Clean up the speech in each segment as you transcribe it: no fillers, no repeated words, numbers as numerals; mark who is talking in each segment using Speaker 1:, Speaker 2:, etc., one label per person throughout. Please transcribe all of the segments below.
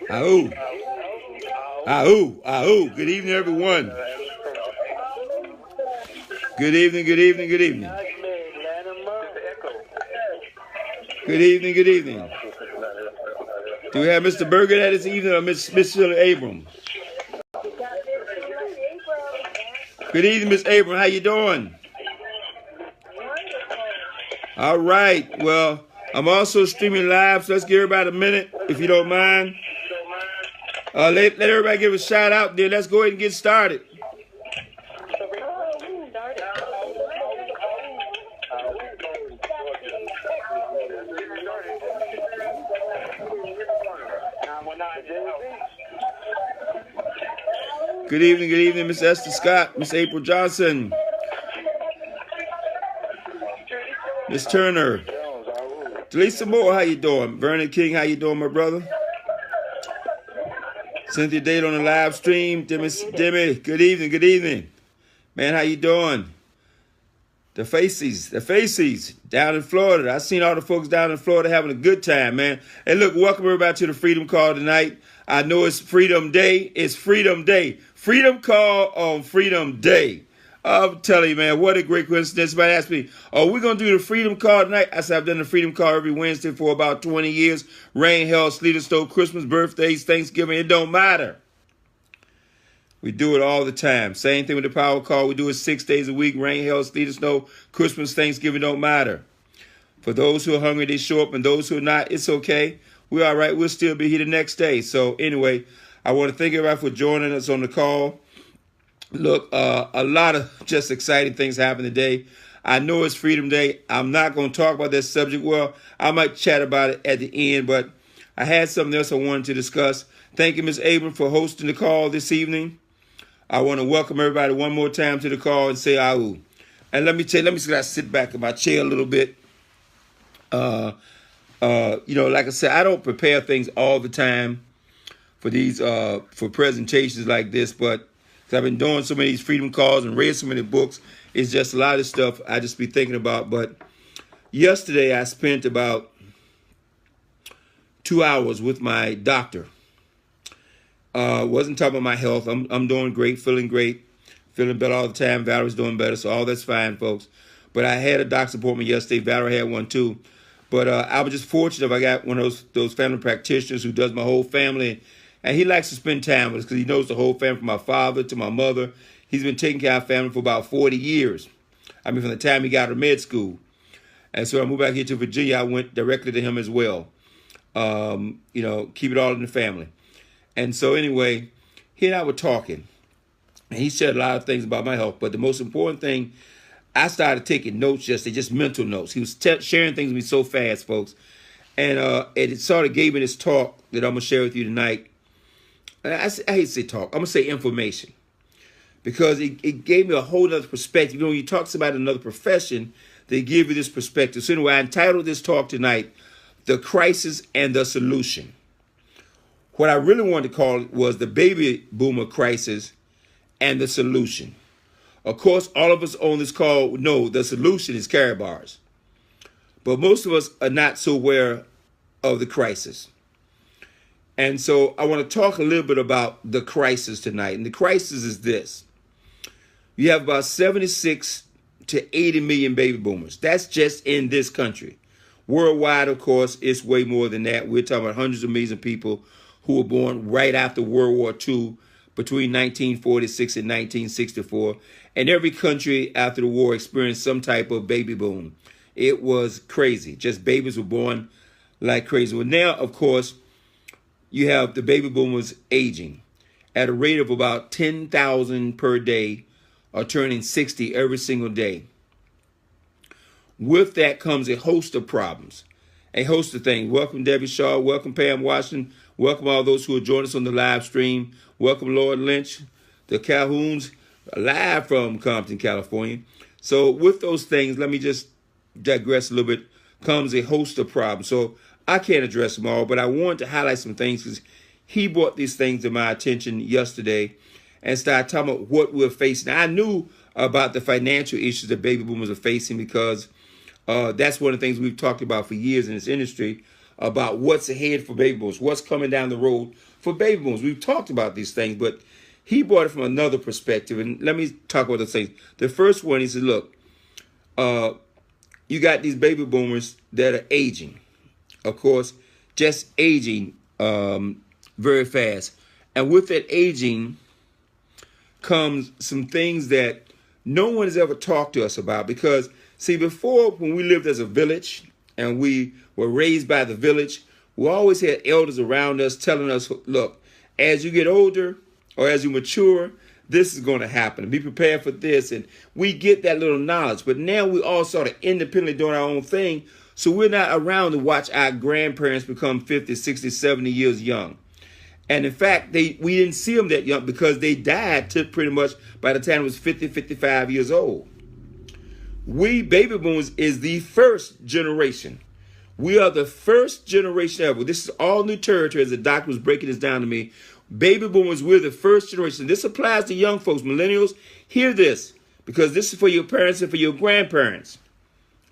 Speaker 1: Ahoo. Ahoo. Ahoo. Good evening, everyone. Good evening, good evening, good evening. Good evening, good evening. Do we have Mr. Berger that this evening or Miss Shirley Abram? Good evening, Miss Abram. How you doing? All right. Well, I'm also streaming live, so let's give everybody a minute, if you don't mind. Let everybody give a shout out there. Let's go ahead and get started. Good evening, Miss Esther Scott, Miss April Johnson, Miss Turner, Delisa Moore, how you doing? Vernon King, how you doing, my brother? Cynthia Date on the live stream. Demi, good evening. Man, how you doing? The Faces down in Florida. I seen all the folks down in Florida having a good time, man. Hey, look, welcome everybody to the Freedom Call tonight. I know it's Freedom Day. It's Freedom Day. Freedom Call on Freedom Day. I'm telling you, man, what a great coincidence. Somebody asked me, oh, we're going to do the Freedom Call tonight? I said, I've done the Freedom Call every Wednesday for about 20 years. Rain, hail, sleet, and snow, Christmas, birthdays, Thanksgiving, it don't matter. We do it all the time. Same thing with the Power Call. We do it 6 days a week. Rain, hail, sleet, and snow, Christmas, Thanksgiving, don't matter. For those who are hungry, they show up, and those who are not, it's okay. We're all right. We'll still be here the next day. So anyway, I want to thank everybody for joining us on the call. Look, a lot of just exciting things happen today. I know it's Freedom Day. I'm not going to talk about that subject. Well, I might chat about it at the end, but I had something else I wanted to discuss. Thank you, Ms. Abram, for hosting the call this evening. I want to welcome everybody one more time to the call and say ahoo. And let me sit back in my chair a little bit. Like I said, I don't prepare things all the time for these for presentations like this, but I've been doing so many Freedom Calls and read so many books. It's just a lot of stuff I just be thinking about. But yesterday I spent about 2 hours with my doctor. Wasn't talking about my health. I'm doing great, feeling better all the time. Valerie's doing better, so all that's fine, folks. But I had a doctor's appointment yesterday. Valerie had one too. But I was just fortunate if I got one of those family practitioners who does my whole family. And he likes to spend time with us because he knows the whole family, from my father to my mother. He's been taking care of our family for about 40 years. I mean, from the time he got out of med school. And so I moved back here to Virginia. I went directly to him as well. Keep it all in the family. And so anyway, he and I were talking. And he said a lot of things about my health. But the most important thing, I started taking notes yesterday, just mental notes. He was sharing things with me so fast, folks. And it sort of gave me this talk that I'm going to share with you tonight. I hate to say talk. I'm going to say information. Because it gave me a whole other perspective. You know, when you talk to somebody in another profession, they give you this perspective. So anyway, I entitled this talk tonight, The Crisis and the Solution. What I really wanted to call it was the baby boomer crisis and the solution. Of course, all of us on this call know the solution is Karatbars. But most of us are not so aware of the crisis. And so I want to talk a little bit about the crisis tonight. And the crisis is this. You have about 76 to 80 million baby boomers. That's just in this country. Worldwide, of course, it's way more than that. We're talking about hundreds of millions of people who were born right after World War II, between 1946 and 1964. And every country after the war experienced some type of baby boom. It was crazy. Just babies were born like crazy. Well, now, of course, you have the baby boomers aging at a rate of about 10,000 per day, or turning 60 every single day. With that comes a host of problems, a host of things. Welcome, Debbie Shaw. Welcome, Pam Washington. Welcome all those who are joining us on the live stream. Welcome, Lord Lynch, the Calhouns, live from Compton, California. So with those things, let me just digress a little bit, comes a host of problems. So I can't address them all, but I wanted to highlight some things because he brought these things to my attention yesterday and started talking about what we're facing. I knew about the financial issues that baby boomers are facing because that's one of the things we've talked about for years in this industry. about what's ahead for baby boomers, what's coming down the road for baby boomers. We've talked about these things, but he brought it from another perspective. And let me talk about the things. The first one, he said, look, you got these baby boomers that are aging. Of course, just aging very fast. And with that aging comes some things that no one has ever talked to us about. Because, see, before, when we lived as a village and we were raised by the village, we always had elders around us telling us, look, as you get older or as you mature, this is going to happen. Be prepared for this. And we get that little knowledge. But now we all sort of independently doing our own thing. So we're not around to watch our grandparents become 50, 60, 70 years young. And in fact, we didn't see them that young because they died to pretty much by the time it was 50, 55 years old. We, baby boomers, is the first generation. We are the first generation ever. This is all new territory as the doctor was breaking this down to me. Baby boomers, we're the first generation. This applies to young folks, millennials. Hear this, because this is for your parents and for your grandparents.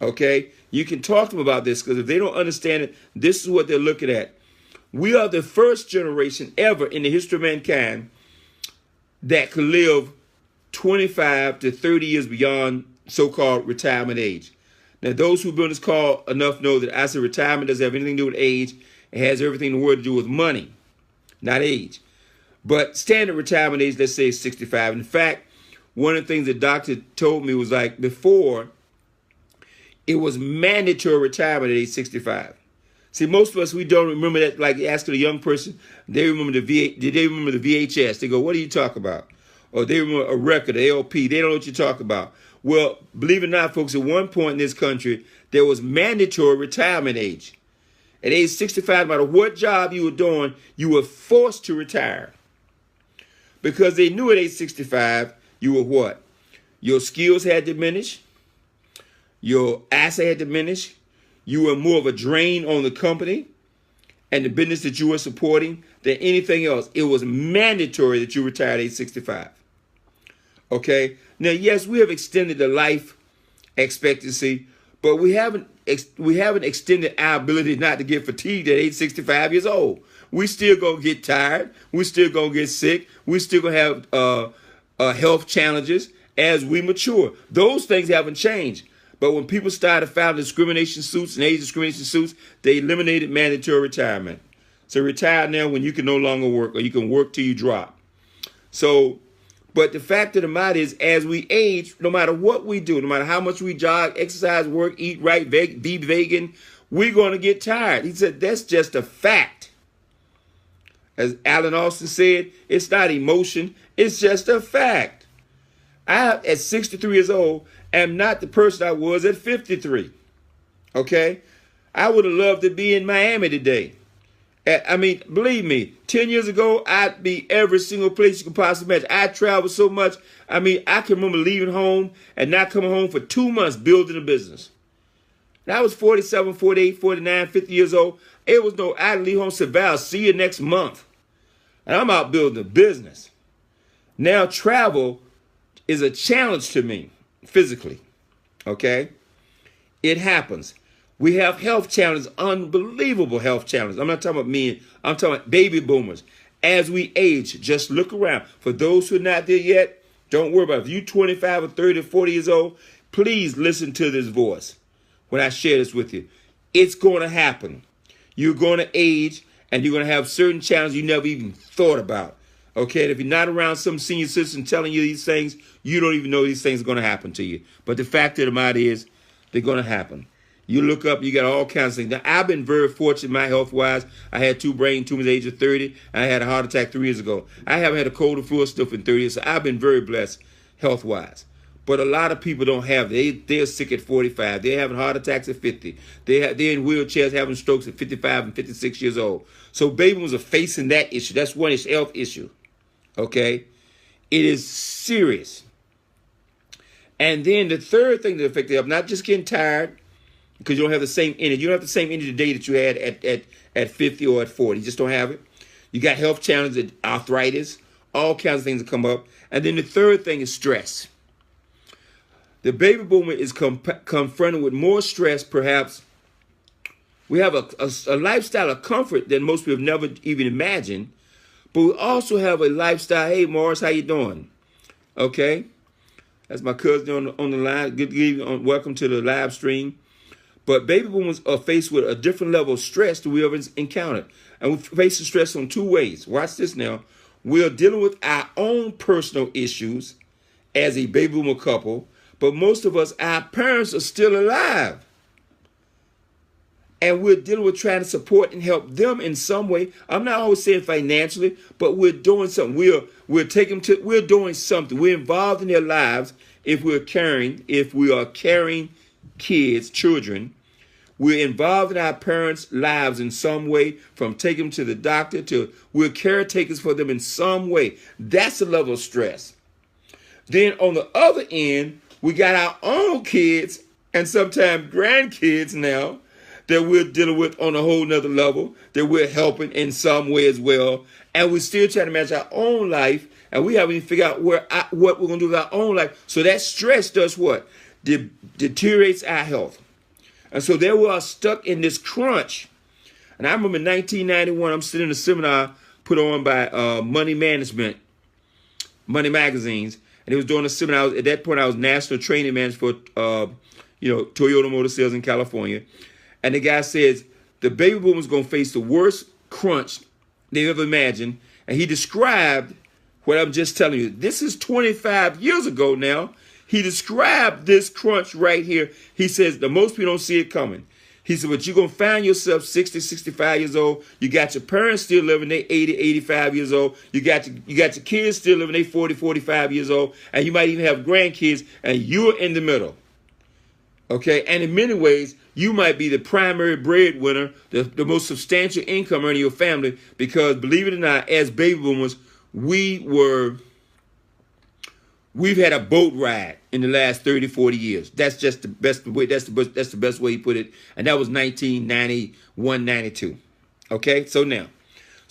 Speaker 1: Okay? You can talk to them about this because if they don't understand it, this is what they're looking at. We are the first generation ever in the history of mankind that could live 25 to 30 years beyond so-called retirement age. Now, those who've been on this call enough know that I said retirement doesn't have anything to do with age. It has everything in the world to do with money, not age. But standard retirement age, let's say, is 65. In fact, one of the things the doctor told me was like before, it was mandatory retirement at age 65. See, most of us, we don't remember that. Like asking a young person, they remember did they remember the VHS? They go, what do you talk about? Or they remember a record, the LP. They don't know what you talk about. Well, believe it or not, folks, at one point in this country, there was mandatory retirement age. At age 65, no matter what job you were doing, you were forced to retire. Because they knew at age 65, you were what? Your skills had diminished. Your asset had diminished. You were more of a drain on the company and the business that you were supporting than anything else. It was mandatory that you retire at age 65. Okay? Now, yes, we have extended the life expectancy, but we haven't extended our ability not to get fatigued at age 65 years old. We still gonna get tired. We still gonna get sick. We still gonna have health challenges as we mature. Those things haven't changed. But when people started filing discrimination suits and age discrimination suits, they eliminated mandatory retirement. So retire now when you can no longer work, or you can work till you drop. So, but the fact of the matter is, as we age, no matter what we do, no matter how much we jog, exercise, work, eat right, be vegan, we're going to get tired. He said, that's just a fact. As Alan Austin said, it's not emotion, it's just a fact. I, at 63 years old, am not the person I was at 53. Okay? I would have loved to be in Miami today. I mean, believe me, 10 years ago, I'd be every single place you could possibly imagine. I traveled so much. I mean, I can remember leaving home and not coming home for 2 months building a business. And I was 47, 48, 49, 50 years old. It was no, I'd leave home, say, Val, see you next month. And I'm out building a business. Now, travel is a challenge to me physically. Okay? It happens. We have health challenges, unbelievable health challenges. I'm not talking about me. I'm talking about baby boomers. As we age, just look around. For those who are not there yet, don't worry about it. If you're 25 or 30 or 40 years old, please listen to this voice when I share this with you. It's going to happen. You're going to age, and you're going to have certain challenges you never even thought about. Okay? And if you're not around some senior citizen telling you these things, you don't even know these things are going to happen to you. But the fact of the matter is, they're going to happen. You look up, you got all kinds of things. Now, I've been very fortunate, my health-wise. I had 2 brain tumors at the age of 30. And I had a heart attack 3 years ago. I haven't had a cold or flu stuff in 30 years, so I've been very blessed health-wise. But a lot of people don't have it. They're sick at 45. They're having heart attacks at 50. They're in wheelchairs having strokes at 55 and 56 years old. So baby boomers are facing that issue. That's one health issue. Okay? It is serious. And then the third thing that affects them, not just getting tired, because you don't have the same energy. You don't have the same energy today that you had at 50 or at 40. You just don't have it. You got health challenges, arthritis, all kinds of things that come up. And then the third thing is stress. The baby boomer is confronted with more stress, perhaps, We have a lifestyle of comfort that most people have never even imagined. But we also have a lifestyle. Hey, Morris, how you doing? Okay. That's my cousin on the line. Good evening. Welcome to the live stream. But baby boomers are faced with a different level of stress that we ever encountered. And we face the stress on two ways. Watch this now. We are dealing with our own personal issues as a baby boomer couple. But most of us, our parents are still alive. And we're dealing with trying to support and help them in some way. I'm not always saying financially, but we're doing something. We're doing something. We're involved in their lives if we are carrying kids, children. We're involved in our parents' lives in some way, from taking them to the doctor to we're caretakers for them in some way. That's a level of stress. Then on the other end, we got our own kids and sometimes grandkids now that we're dealing with on a whole nother level, that we're helping in some way as well. And we're still trying to manage our own life, and we haven't even figured out what we're going to do with our own life. So that stress does what? Deteriorates our health. And so there we are stuck in this crunch. And I remember in 1991, I'm sitting in a seminar put on by Money Management, Money Magazines, and it was doing a seminar. At that point, I was national training manager for Toyota Motor Sales in California. And the guy says the baby boomers going to face the worst crunch they've ever imagined. And he described what I'm just telling you. This is 25 years ago now. He described this crunch right here. He says the most people don't see it coming. He said, but you're going to find yourself 60, 65 years old. You got your parents still living, they 80, 85 years old. You got your kids still living, they 40, 45 years old. And you might even have grandkids, and you're in the middle. Okay, and in many ways, you might be the primary breadwinner, the most substantial income earner in your family, because believe it or not, as baby boomers, we've had a boat ride in the last 30, 40 years. That's just the best way. That's the best way he put it. And that was 1991, 92. Okay, so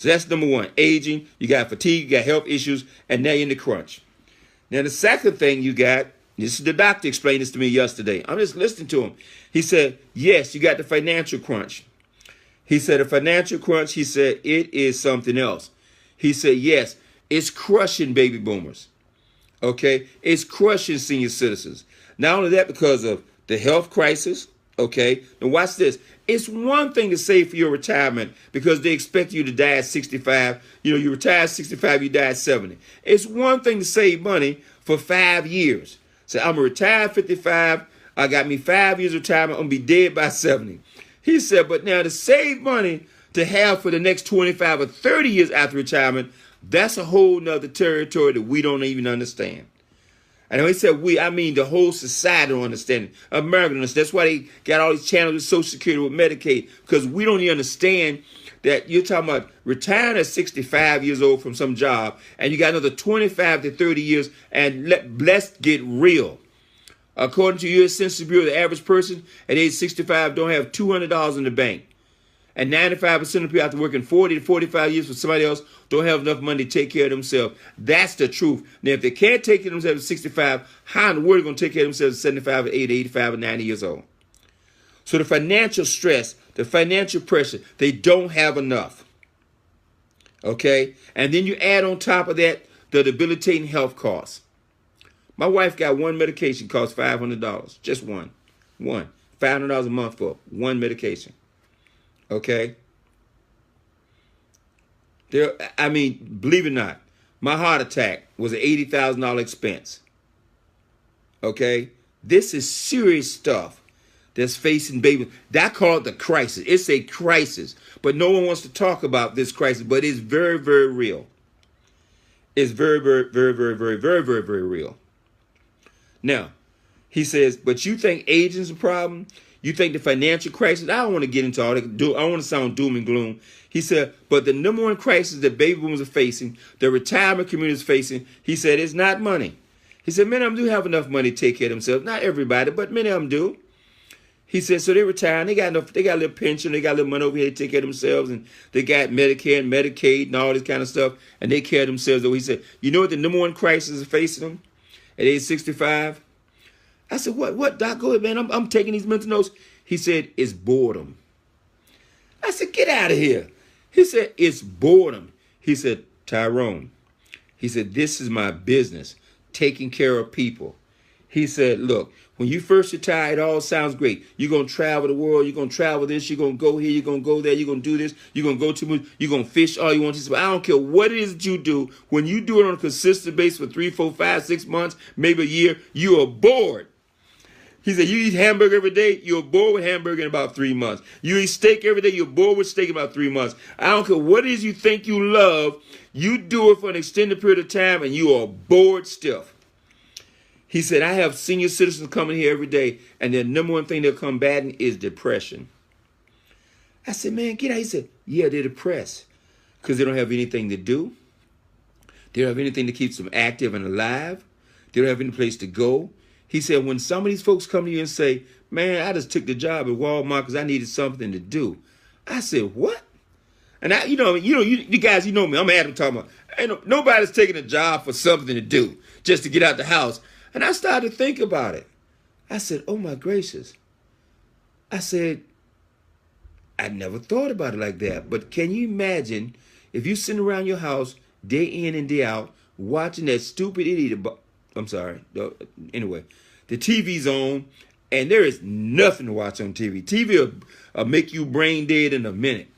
Speaker 1: that's number one. Aging, you got fatigue, you got health issues, and now you're in the crunch. Now the second thing you got. This is the doctor explained this to me yesterday. I'm just listening to him. He said, yes, you got the financial crunch. He said, the financial crunch, he said, it is something else. He said, yes, it's crushing baby boomers. Okay? It's crushing senior citizens. Not only that, because of the health crisis. Okay? Now watch this. It's one thing to save for your retirement because they expect you to die at 65. You retire at 65, you die at 70. It's one thing to save money for 5 years. So I'm going to retire at 55. I got me 5 years retirement. I'm going to be dead by 70. He said, but now to save money to have for the next 25 or 30 years after retirement, that's a whole nother territory that we don't even understand. And when he said I mean the whole society don't understand it. Americans, that's why they got all these channels with Social Security, with Medicaid, because we don't even understand that you're talking about retiring at 65 years old from some job, and you got another 25 to 30 years, and let's get real. According to U.S. Census Bureau, the average person at age 65 don't have $200 in the bank. And 95% of people after working 40 to 45 years for somebody else don't have enough money to take care of themselves. That's the truth. Now, if they can't take care of themselves at 65, how in the world are they going to take care of themselves at 75 or 80, 85 or 90 years old? So the financial stress, the financial pressure, they don't have enough. Okay? And then you add on top of that the debilitating health costs. My wife got one medication costs $500. Just one. $500 a month for one medication. Okay? Believe it or not, my heart attack was an $80,000 expense. Okay? This is serious stuff that's facing baby. I call it the crisis. It's a crisis. But no one wants to talk about this crisis, but it's very, very real. It's very, very, very, very, very, very, very, very real. Now, he says, but you think aging is a problem? You think the financial crisis? I don't want to get into all that. I don't want to sound doom and gloom. He said, but the number one crisis that baby boomers are facing, the retirement community is facing, he said, it's not money. He said, many of them do have enough money to take care of themselves. Not everybody, but many of them do. He said, so they retire and they got a little pension, they got a little money over here to take care of themselves, and they got Medicare and Medicaid and all this kind of stuff, and they care of themselves. So he said, you know what the number one crisis is facing them at age 65? I said, what, Doc? Go ahead, man. I'm taking these mental notes. He said, it's boredom. I said, get out of here. He said, it's boredom. He said, Tyrone, he said, this is my business, taking care of people. He said, look, when you first retire, it all sounds great. You're going to travel the world. You're going to travel this. You're going to go here. You're going to go there. You're going to do this. You're going to go to, you're going to fish all you want to. But I don't care what it is that you do. When you do it on a consistent basis for 3, 4, 5, 6 months, maybe a year, you are bored. He said, you eat hamburger every day, you're bored with hamburger in about 3 months. You eat steak every day, you're bored with steak in about 3 months. I don't care what it is you think you love, you do it for an extended period of time and you are bored stiff. He said, I have senior citizens coming here every day, and the number one thing they're combating is depression. I said, man, get out. He said, yeah, they're depressed because they don't have anything to do. They don't have anything to keep them active and alive. They don't have any place to go. He said, when some of these folks come to you and say, man, I just took the job at Walmart because I needed something to do. I said, what? And you guys, you know me. I'm Adam talking about, nobody's taking a job for something to do, just to get out the house. And I started to think about it. I said, oh my gracious. I said, I never thought about it like that. But can you imagine if you sitting around your house day in and day out watching that stupid idiot, I'm sorry, anyway, the TV's on and there is nothing to watch on TV. TV will make you brain dead in a minute,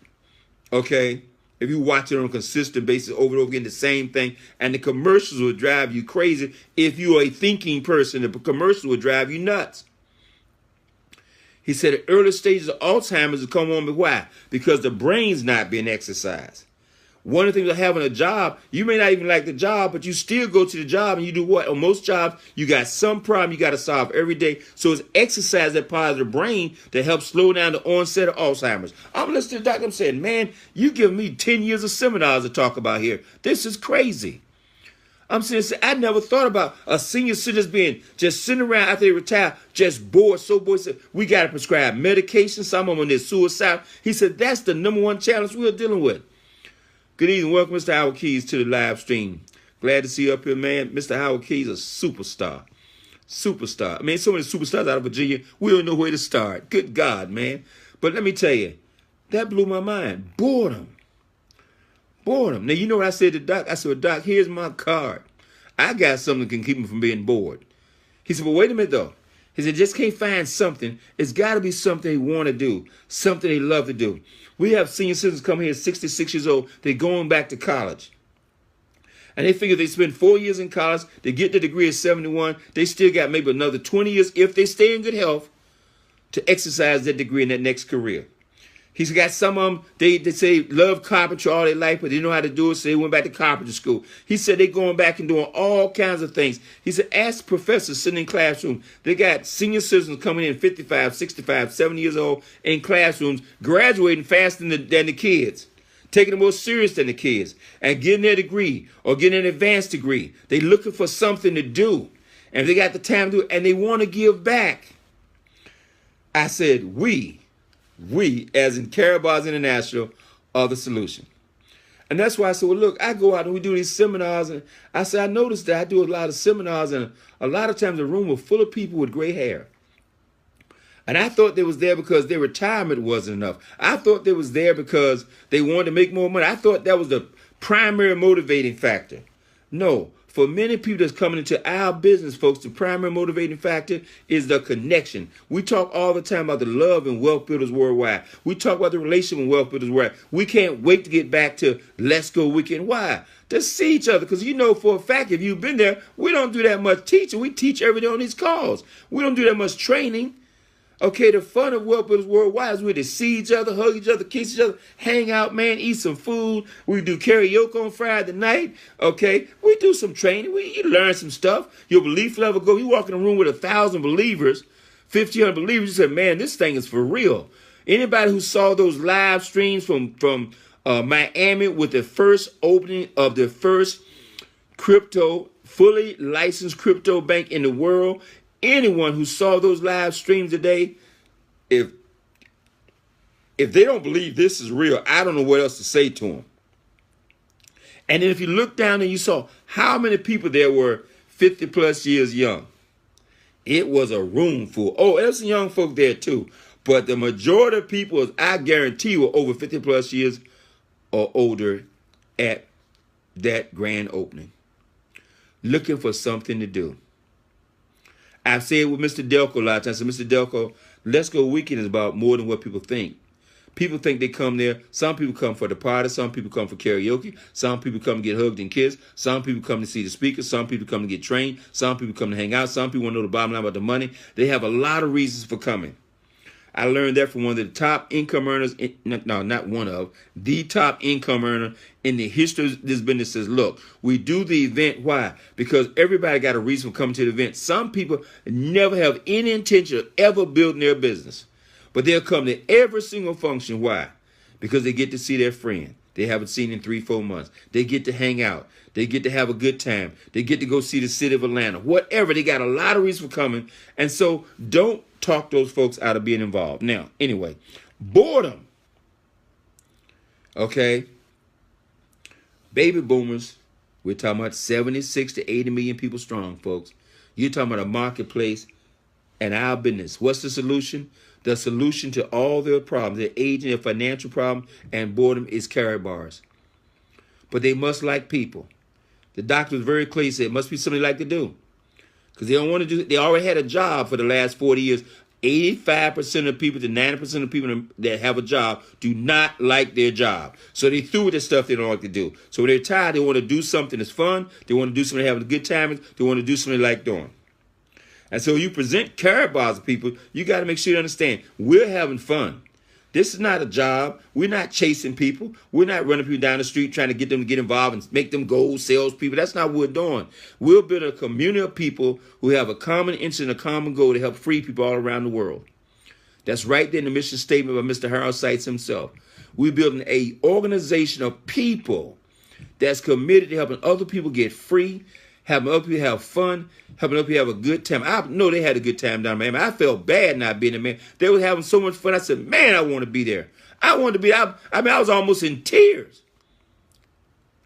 Speaker 1: okay? If you watch it on a consistent basis over and over again, the same thing. And the commercials will drive you crazy. If you are a thinking person, the commercials will drive you nuts. He said the early stages of Alzheimer's will come on, but why? Because the brain's not being exercised. One of the things of having a job, you may not even like the job, but you still go to the job and you do what? On most jobs, you got some problem you got to solve every day. So it's exercise that part of the brain to help slow down the onset of Alzheimer's. I'm listening to the doctor. I'm saying, man, you give me 10 years of seminars to talk about here. This is crazy. I'm saying, I never thought about a senior citizen being just sitting around after they retire, just bored, so bored. He said, we got to prescribe medication. Some of them are suicide. He said, that's the number one challenge we're dealing with. Good evening. Welcome, Mr. Howard Keys, to the live stream. Glad to see you up here, man. Mr. Howard Keys, a superstar. Superstar. I mean, so many superstars out of Virginia, we don't know where to start. Good God, man. But let me tell you, that blew my mind. Boredom. Boredom. Now, you know what I said to Doc? I said, well, Doc, here's my card. I got something that can keep me from being bored. He said, well, wait a minute, though. He said, just can't find something. It's got to be something they want to do, something they love to do. We have senior citizens come here at 66 years old. They're going back to college. And they figure they spend 4 years in college. They get the degree at 71. They still got maybe another 20 years, if they stay in good health, to exercise that degree in that next career. He's got some of them, they say love carpentry all their life, but they know how to do it, so they went back to carpentry school. He said they're going back and doing all kinds of things. He said, ask professors sitting in classrooms. They got senior citizens coming in 55, 65, 70 years old in classrooms, graduating faster than the kids, taking it more serious than the kids, and getting their degree or getting an advanced degree. They're looking for something to do, and they got the time to do it, and they want to give back. I said, we, as in Carabas International, are the solution. And that's why I said, well, look, I go out and we do these seminars. And I said, I noticed that I do a lot of seminars, and a lot of times the room was full of people with gray hair. And I thought they was there because their retirement wasn't enough. I thought they was there because they wanted to make more money. I thought that was the primary motivating factor. No. For many people that's coming into our business, folks, the primary motivating factor is the connection. We talk all the time about the love and wealth builders worldwide. We talk about the relationship and wealth builders worldwide. We can't wait to get back to Let's Go Weekend. Why? To see each other. Because you know for a fact, if you've been there, we don't do that much teaching. We teach every day on these calls. We don't do that much training. Okay, the fun of Wealth Builders Worldwide is we to see each other, hug each other, kiss each other, hang out, man, eat some food. We do karaoke on Friday night. Okay, we do some training. You learn some stuff. Your belief level go. You walk in a room with 1,000 believers, 1,500 believers. You say, man, this thing is for real. Anybody who saw those live streams from Miami with the first opening of the first fully licensed crypto bank in the world, anyone who saw those live streams today, if they don't believe this is real, I don't know what else to say to them. And then if you look down and you saw how many people there were 50 plus years young, it was a room full. Oh, there's some young folk there too. But the majority of people, I guarantee, were over 50 plus years or older at that grand opening, looking for something to do. I've said with Mr. Delco a lot of times, I said, Mr. Delco, Let's Go Weekend is about more than what people think. People think they come there. Some people come for the party. Some people come for karaoke. Some people come to get hugged and kissed. Some people come to see the speaker. Some people come to get trained. Some people come to hang out. Some people want to know the bottom line about the money. They have a lot of reasons for coming. I learned that from one of the top income earners, no, not one of, the top income earner in the history of this business says, look, we do the event. Why? Because everybody got a reason for coming to the event. Some people never have any intention of ever building their business, but they'll come to every single function. Why? Because they get to see their friend they haven't seen in 3-4 months. They get to hang out. They get to have a good time. They get to go see the city of Atlanta. Whatever. They got a lot of reasons for coming. And so don't talk those folks out of being involved. Now, anyway, boredom. Okay. Baby boomers, we're talking about 76 to 80 million people strong, folks. You're talking about a marketplace and our business. What's the solution? The solution to all their problems, their aging, their financial problem, and boredom is Karatbars. But they must like people. The doctor was very clear. He said it must be something they like to do. Because they don't want to do it. They already had a job for the last 40 years. 85% of people to 90% of people that have a job do not like their job. So they threw with the stuff they don't like to do. So when they're tired, they want to do something that's fun. They want to do something having a good time. They want to do something they like doing. And so you present Karatbars to people, you got to make sure you understand, we're having fun. This is not a job. We're not chasing people. We're not running people down the street trying to get them to get involved and make them gold salespeople. That's not what we're doing. We're building a community of people who have a common interest and a common goal to help free people all around the world. That's right there in the mission statement by Mr. Harold Sykes himself. We're building an organization of people that's committed to helping other people get free, helping other people have fun, helping other people have a good time. I know they had a good time down there, man. I felt bad not being there, man. They were having so much fun. I said, man, I want to be there. I wanted to be there. I was almost in tears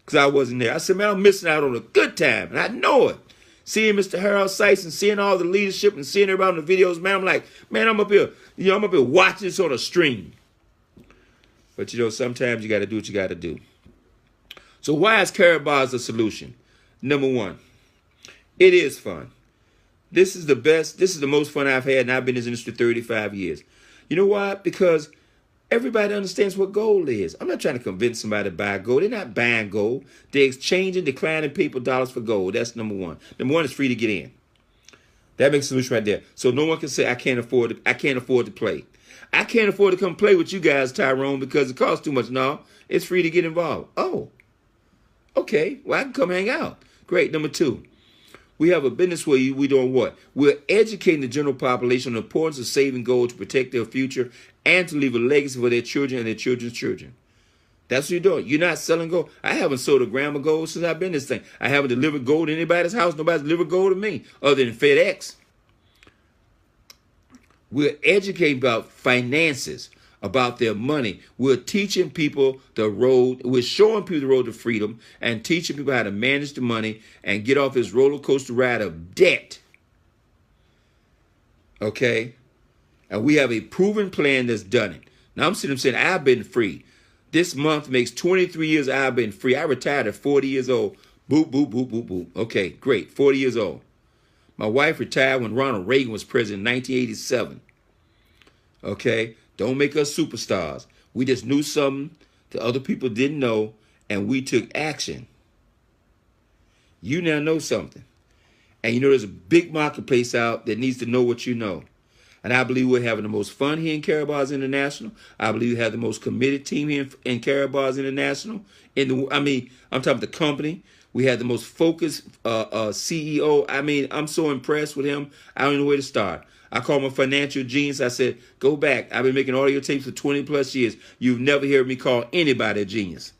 Speaker 1: because I wasn't there. I said, man, I'm missing out on a good time, and I know it. Seeing Mr. Harold Sykes and seeing all the leadership and seeing everybody on the videos, man, I'm like, man, I'm up here watching this on a stream. But, sometimes you got to do what you got to do. So why is Karatbars the solution? Number one, it is fun. This is the best. This is the most fun I've had, and I've been in this industry 35 years. You know why? Because everybody understands what gold is. I'm not trying to convince somebody to buy gold. They're not buying gold. They're exchanging declining paper dollars for gold. That's number one. Number one is free to get in. That makes a solution right there. So no one can say I can't afford to play. I can't afford to come play with you guys, Tyrone, because it costs too much. No, it's free to get involved. Oh, okay. Well, I can come hang out. Great. Number two, we have a business where we doing what? We're educating the general population on the importance of saving gold to protect their future and to leave a legacy for their children and their children's children. That's what you're doing. You're not selling gold. I haven't sold a gram of gold since I've been in this thing. I haven't delivered gold to anybody's house. Nobody's delivered gold to me other than FedEx. We're educating about finances, about their money. We're teaching people the road. We're showing people the road to freedom and teaching people how to manage the money and get off this roller coaster ride of debt. Okay? And we have a proven plan that's done it. Now I'm sitting there saying, I've been free. This month makes 23 years I've been free. I retired at 40 years old. Boop, boop, boop, boop, boop. Okay, great. 40 years old. My wife retired when Ronald Reagan was president in 1987. Okay? Don't make us superstars. We just knew something that other people didn't know, and we took action. You now know something. And there's a big marketplace out that needs to know what you know. And I believe we're having the most fun here in Karatbars International. I believe we have the most committed team here in Karatbars International. I'm talking about the company. We had the most focused CEO. I'm so impressed with him. I don't know where to start. I call him a financial genius. I said, go back. I've been making audio tapes for 20 plus years. You've never heard me call anybody a genius.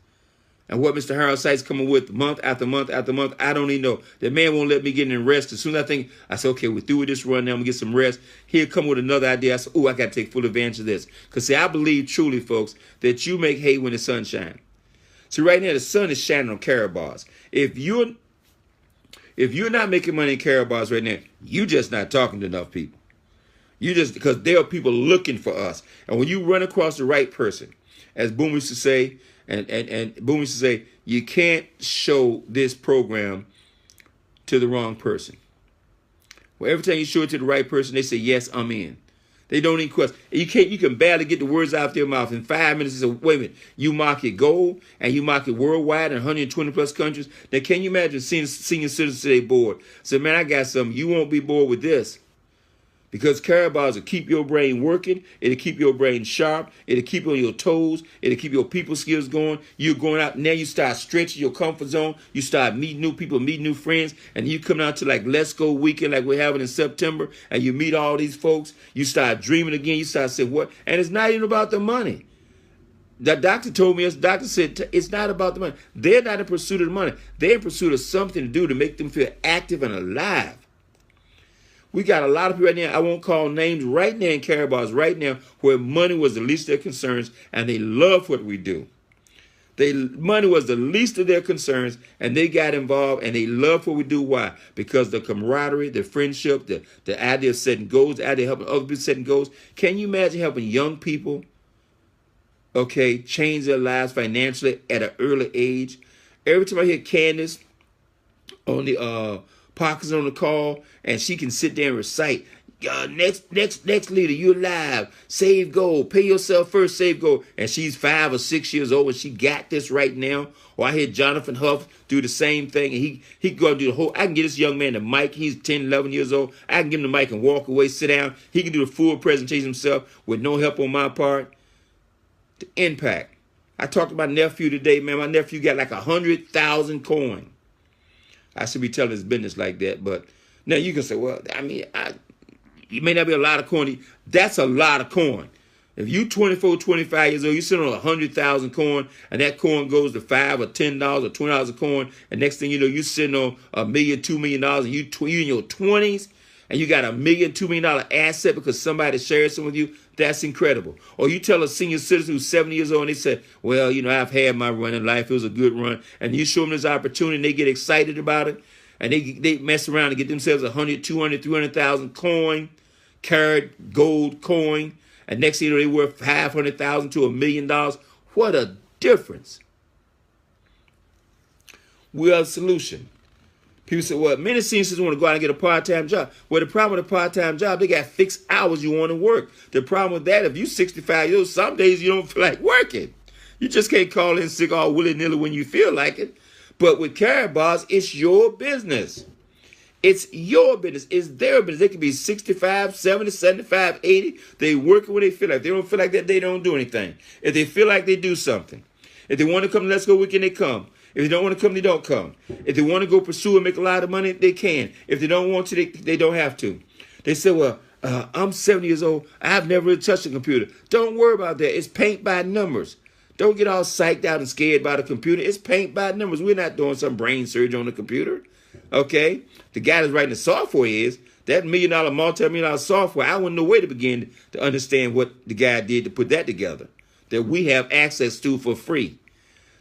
Speaker 1: And what Mr. Harold Sykes coming with month after month after month, I don't even know. The man won't let me get in rest. As soon as I say, okay, we're through with this run now, I'm going to get some rest. He'll come with another idea. I say, I got to take full advantage of this. Because, see, I believe truly, folks, that you make hay when the sun shines. See, right now, the sun is shining on Karatbars. If you're not making money in Karatbars right now, you're just not talking to enough people. You just, because there are people looking for us. And when you run across the right person, as Boom used to say, and Boom used to say, you can't show this program to the wrong person. Well, every time you show it to the right person, they say, yes, I'm in. They don't even question. You can barely get the words out of their mouth. In 5 minutes, they say, wait a minute, you market gold and you market worldwide in 120 plus countries. Then can you imagine seeing senior citizens today bored? Say, man, I got something. You won't be bored with this. Because Karatbars will keep your brain working. It'll keep your brain sharp. It'll keep you on your toes. It'll keep your people skills going. You're going out. Now you start stretching your comfort zone. You start meeting new people, meeting new friends. And you come out to like Let's Go weekend like we're having in September. And you meet all these folks. You start dreaming again. You start saying, what? And it's not even about the money. The doctor told me, the doctor said, it's not about the money. They're not in pursuit of the money. They're in pursuit of something to do to make them feel active and alive. We got a lot of people right now, I won't call names, right now in Karatbars, right now, where money was the least of their concerns, and they love what we do. Money was the least of their concerns, and they got involved, and they love what we do. Why? Because the camaraderie, the friendship, the idea of setting goals, the idea of helping other people setting goals. Can you imagine helping young people, okay, change their lives financially at an early age? Every time I hear Candace on the Parker's on the call, and she can sit there and recite, next leader, you're live, save gold, pay yourself first, save gold. And she's 5 or 6 years old, and she got this right now. Or I hear Jonathan Huff do the same thing, and he go and do the whole, I can get this young man the mic, he's 10, 11 years old, I can give him the mic and walk away, sit down. He can do the full presentation himself with no help on my part. The impact. I talked to my nephew today, man. My nephew got like 100,000 coins. I should be telling his business like that, but now you can say, well, I mean, you may not be a lot of coin. That's a lot of coin. If you 24, 25 years old, you sit on 100,000 coin, and that coin goes to $5 or $10 or $20 a coin, and next thing you know, you're sitting on $1 million, $2 million, and you in your 20s, and you got $1 million, $2 million asset because somebody shared some with you. That's incredible. Or you tell a senior citizen who's 70 years old and they say, well, you know, I've had my run in life. It was a good run. And you show them this opportunity and they get excited about it. And they mess around and get themselves 100, 200, 300,000 coin, carat gold coin. And next thing you know, they worth 500,000 to $1 million. What a difference. We are the solution. People say, well, many senior citizens want to go out and get a part-time job. Well, the problem with a part-time job, they got fixed hours you want to work. The problem with that, if you're 65 years old, some days you don't feel like working. You just can't call in sick all willy-nilly when you feel like it. But with Karatbars, it's your business. It's your business. It's their business. They can be 65, 70, 75, 80. They work when they feel like. If they don't feel like that, they don't do anything. If they feel like they do something. If they want to come to Let's Go Weekend, they come. If they don't want to come, they don't come. If they want to go pursue and make a lot of money, they can. If they don't want to, they don't have to. They say, well, I'm 70 years old. I've never really touched a computer. Don't worry about that. It's paint by numbers. Don't get all psyched out and scared by the computer. It's paint by numbers. We're not doing some brain surgery on the computer. Okay? The guy that's writing the software is. That $1 million, multi-million-dollar software, I wouldn't know where to begin to understand what the guy did to put that together. That we have access to for free.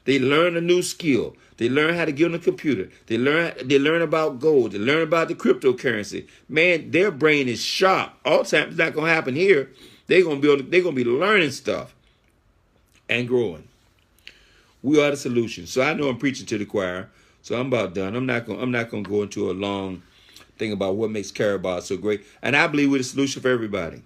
Speaker 1: They learn a new skill. They learn how to get on the computer. They learn about gold. They learn about the cryptocurrency. Man, their brain is sharp. All the time, it's not gonna happen here. They're gonna be learning stuff and growing. We are the solution. So I know I'm preaching to the choir. So I'm about done. I'm not gonna go into a long thing about what makes Karatbars so great. And I believe we're the solution for everybody.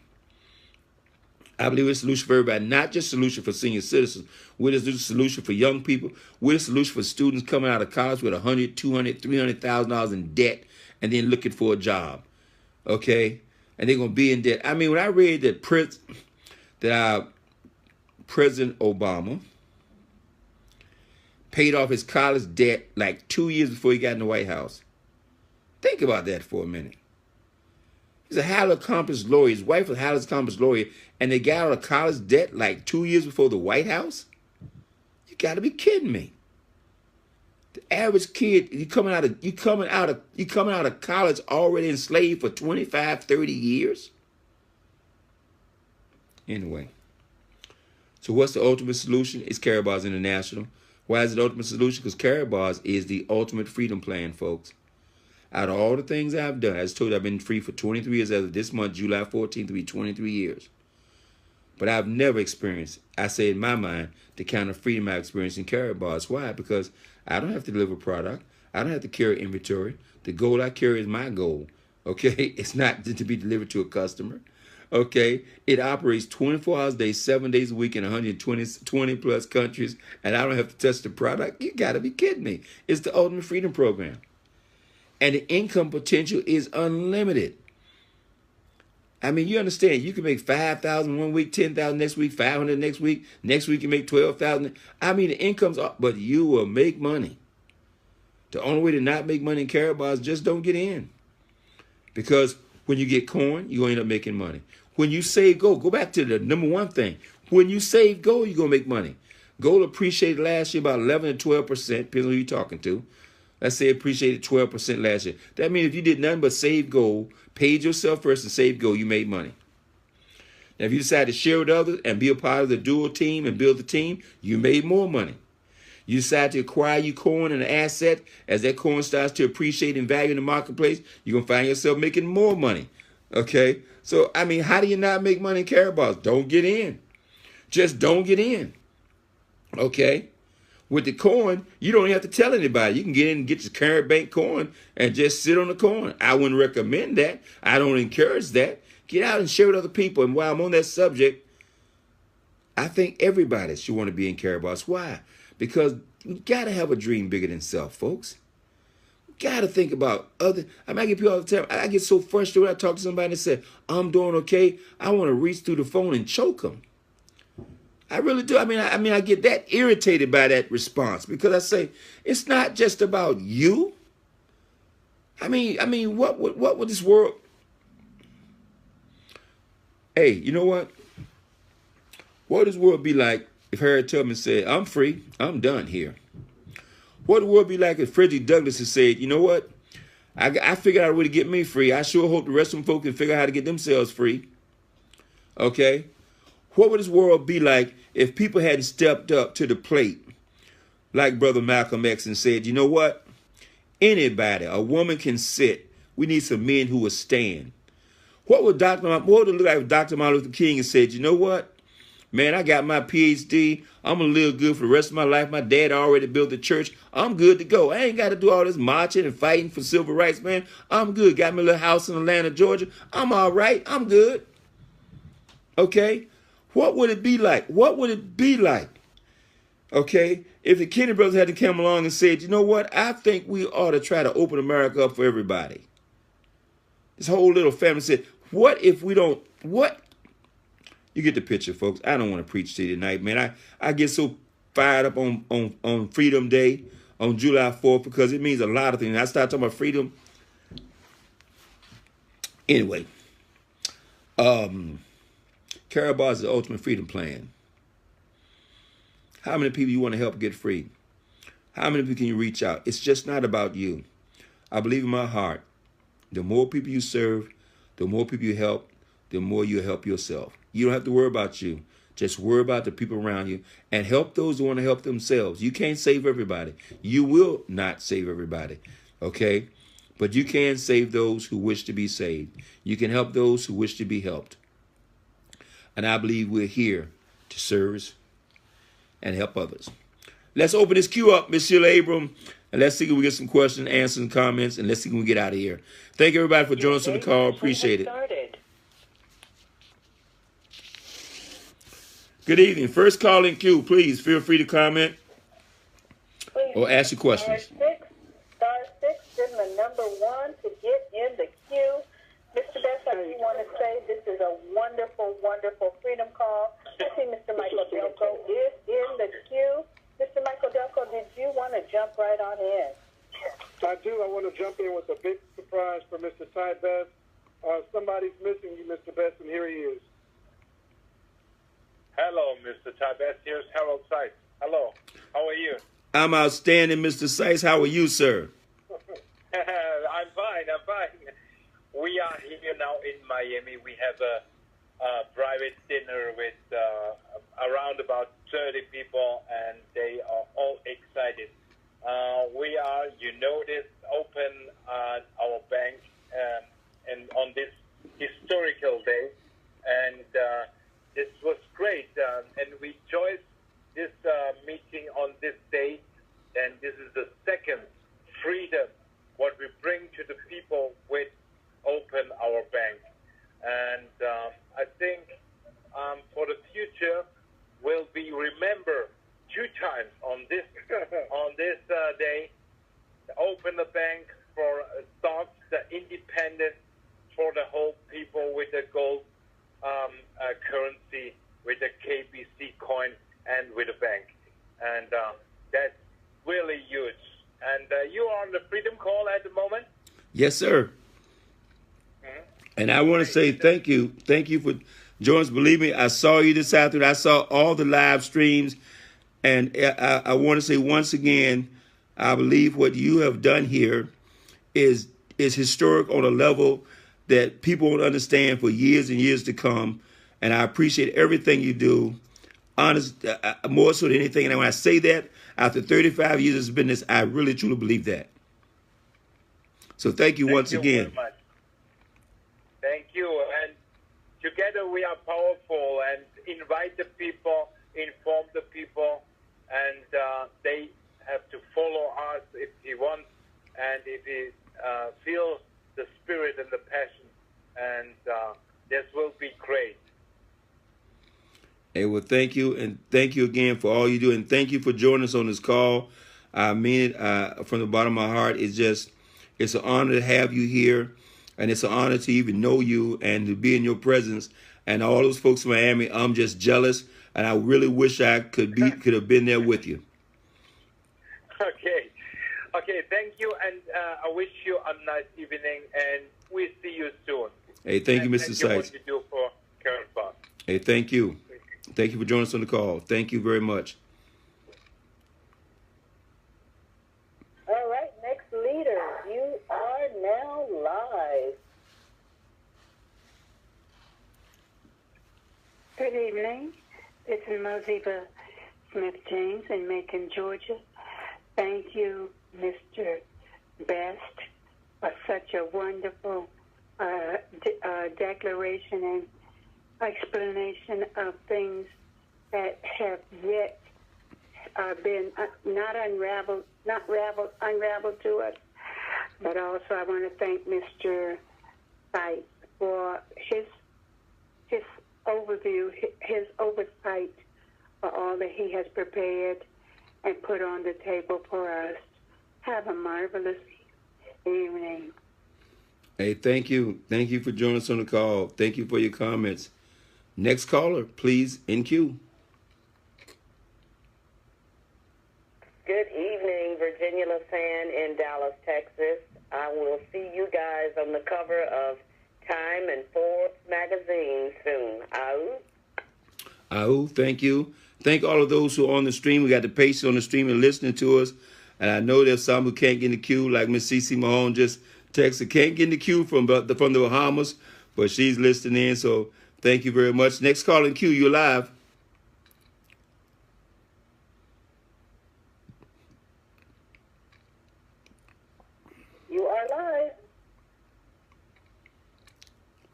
Speaker 1: I believe we're the solution for everybody, not just a solution for senior citizens. We're the solution for young people. We're the solution for students coming out of college with $100,000, $200,000, $300,000 in debt and then looking for a job. Okay? And they're going to be in debt. I mean, when I read that President Obama paid off his college debt like 2 years before he got in the White House. Think about that for a minute. He's a highly accomplished lawyer. His wife was a highly accomplished lawyer, and they got out of college debt like 2 years before the White House? You got to be kidding me. The average kid, you coming out of college already enslaved for 25, 30 years? Anyway. So what's the ultimate solution? It's Karatbars International. Why is it the ultimate solution? Because Karatbars is the ultimate freedom plan, folks. Out of all the things I've done, as I told you, I've been free for 23 years. As of this month, July 14th, will be 23 years. But I've never experienced, I say in my mind, the kind of freedom I've experienced in Karatbars. Why? Because I don't have to deliver product. I don't have to carry inventory. The goal I carry is my goal. Okay? It's not to be delivered to a customer. Okay? It operates 24 hours a day, 7 days a week in 120 plus countries, and I don't have to touch the product. You got to be kidding me. It's the Ultimate Freedom Program. And the income potential is unlimited. I mean, you understand, you can make 5,000 one week, 10,000 next week, 500 next week. Next week you make 12,000. I mean, the income's up, but you will make money. The only way to not make money in Karatbars is just don't get in. Because when you get corn, you're going to end up making money. When you save gold, go back to the number one thing. When you save gold, you're going to make money. Gold appreciated last year about 11 to 12%, depends on who you're talking to. Let's say it appreciated 12% last year. That means if you did nothing but save gold, paid yourself first and save gold, you made money. Now, if you decide to share with others and be a part of the dual team and build the team, you made more money. You decide to acquire your coin and an asset. As that coin starts to appreciate in value in the marketplace, you're going to find yourself making more money. Okay? So, I mean, how do you not make money in Karatbars? Don't get in. Just don't get in. Okay? With the coin, you don't have to tell anybody. You can get in and get your current bank coin and just sit on the coin. I wouldn't recommend that. I don't encourage that. Get out and share with other people. And while I'm on that subject, I think everybody should want to be in Karatbars. Why? Because you got to have a dream bigger than self, folks. You got to think about other. I mean, I get people all the time. I get so frustrated when I talk to somebody and say, I'm doing okay. I want to reach through the phone and choke them. I really do. I mean, I get that irritated by that response because I say it's not just about you. I mean, what would this world? Hey, you know what? What would this world be like if Harriet Tubman said, "I'm free, I'm done here"? What would the world be like if Frederick Douglass had said, "You know what? I figured out a way to get me free. I sure hope the rest of them folk can figure out how to get themselves free." Okay. What would this world be like if people hadn't stepped up to the plate like Brother Malcolm X and said, you know what? Anybody, a woman can sit. We need some men who will stand. What would it look like if Dr. Martin Luther King had said, you know what? Man, I got my PhD. I'm going to live good for the rest of my life. My dad already built the church. I'm good to go. I ain't got to do all this marching and fighting for civil rights, man. I'm good. Got me a little house in Atlanta, Georgia. I'm all right. I'm good. Okay? What would it be like? What would it be like, okay, if the Kennedy brothers had to come along and said, you know what, I think we ought to try to open America up for everybody. This whole little family said, what if we don't, what? You get the picture, folks. I don't want to preach to you tonight, man. I get so fired up on Freedom Day, on July 4th, because it means a lot of things. I start talking about freedom. Anyway, Karatbars is the ultimate freedom plan. How many people you want to help get free? How many people can you reach out? It's just not about you. I believe in my heart, the more people you serve, the more people you help, the more you help yourself. You don't have to worry about you. Just worry about the people around you and help those who want to help themselves. You can't save everybody. You will not save everybody, okay? But you can save those who wish to be saved. You can help those who wish to be helped. And I believe we're here to serve and help others. Let's open this queue up, Miss Sheila Abram, and let's see if we get some questions, answers, and comments, and let's see if we get out of here. Thank you, everybody, for joining us on the call. Appreciate it. Good evening. First call in queue, please feel free to comment or ask your questions.
Speaker 2: Star 6, then the number 1 to get in the queue. Mr. Best, I do want to say this is a wonderful, wonderful freedom call. I see Mr. Michael Delco is in the queue. Mr. Michael Delco, did you want to jump right on in?
Speaker 3: I do. I want to jump in with a big surprise for Mr. Ty Best. Somebody's missing you, Mr. Best, and here he is.
Speaker 4: Hello, Mr. Ty Best. Here's Harold Sykes. Hello. How are you?
Speaker 1: I'm outstanding, Mr. Sykes. How are you, sir?
Speaker 4: I'm fine. We are here now in Miami. We have a private dinner with around about 30 people, and they are all excited. We are, you noticed, open our times on this day. Open the bank for stocks, the independent for the whole people with the gold currency, with the KBC coin, and with a bank. And that's really huge. And you are on the Freedom Call at the moment?
Speaker 1: Yes, sir. And I want to say thank you. Thank you for joining us. Believe me, I saw you this afternoon. I saw all the live streams. And I want to say once again, I believe what you have done here is historic on a level that people won't understand for years and years to come. And I appreciate everything you do. Honest, more so than anything. And when I say that, after 35 years of business, I really truly believe that. So thank you once again.
Speaker 4: Very much. Thank you. And together we are powerful, and invite the people, inform the people, and they have to follow us if he wants, and if he feels the spirit and the passion, and this will be great.
Speaker 1: Hey, well, thank you, and thank you again for all you do, and thank you for joining us on this call. I mean it from the bottom of my heart. It's an honor to have you here, and it's an honor to even know you and to be in your presence. And all those folks in Miami, I'm just jealous, and I really wish I could have been there with you.
Speaker 4: Okay, thank you, and I wish you a nice evening, and we see you soon.
Speaker 1: Hey, thank you, Mr.
Speaker 4: Thank
Speaker 1: Sykes.
Speaker 4: you what you do for Karen Fox.
Speaker 1: Hey, thank you. Thank you for joining us on the call. Thank you very much.
Speaker 2: All right, next leader, you are now live.
Speaker 5: Good evening. This is Moziba Smith-James in Macon, Georgia. Thank you, Mr. Best, for such a wonderful declaration and explanation of things that have yet been not unraveled to us. But also, I want to thank Mr. Sykes for his overview, his oversight for all that he has prepared and put on the table for us. Have a marvelous evening.
Speaker 1: Hey, thank you. Thank you for joining us on the call. Thank you for your comments. Next caller, please, in queue.
Speaker 6: Good evening, Virginia LaFan in Dallas, Texas. I will see you guys on the cover of Time and Forbes magazine soon.
Speaker 1: Oh, thank you. Thank all of those who are on the stream. We got the patients on the stream and listening to us. And I know there's some who can't get in the queue, like Miss Cece Mahone just texted, can't get in the queue from the Bahamas, but she's listening in. So thank you very much. Next call in queue, you're live.
Speaker 2: You are live.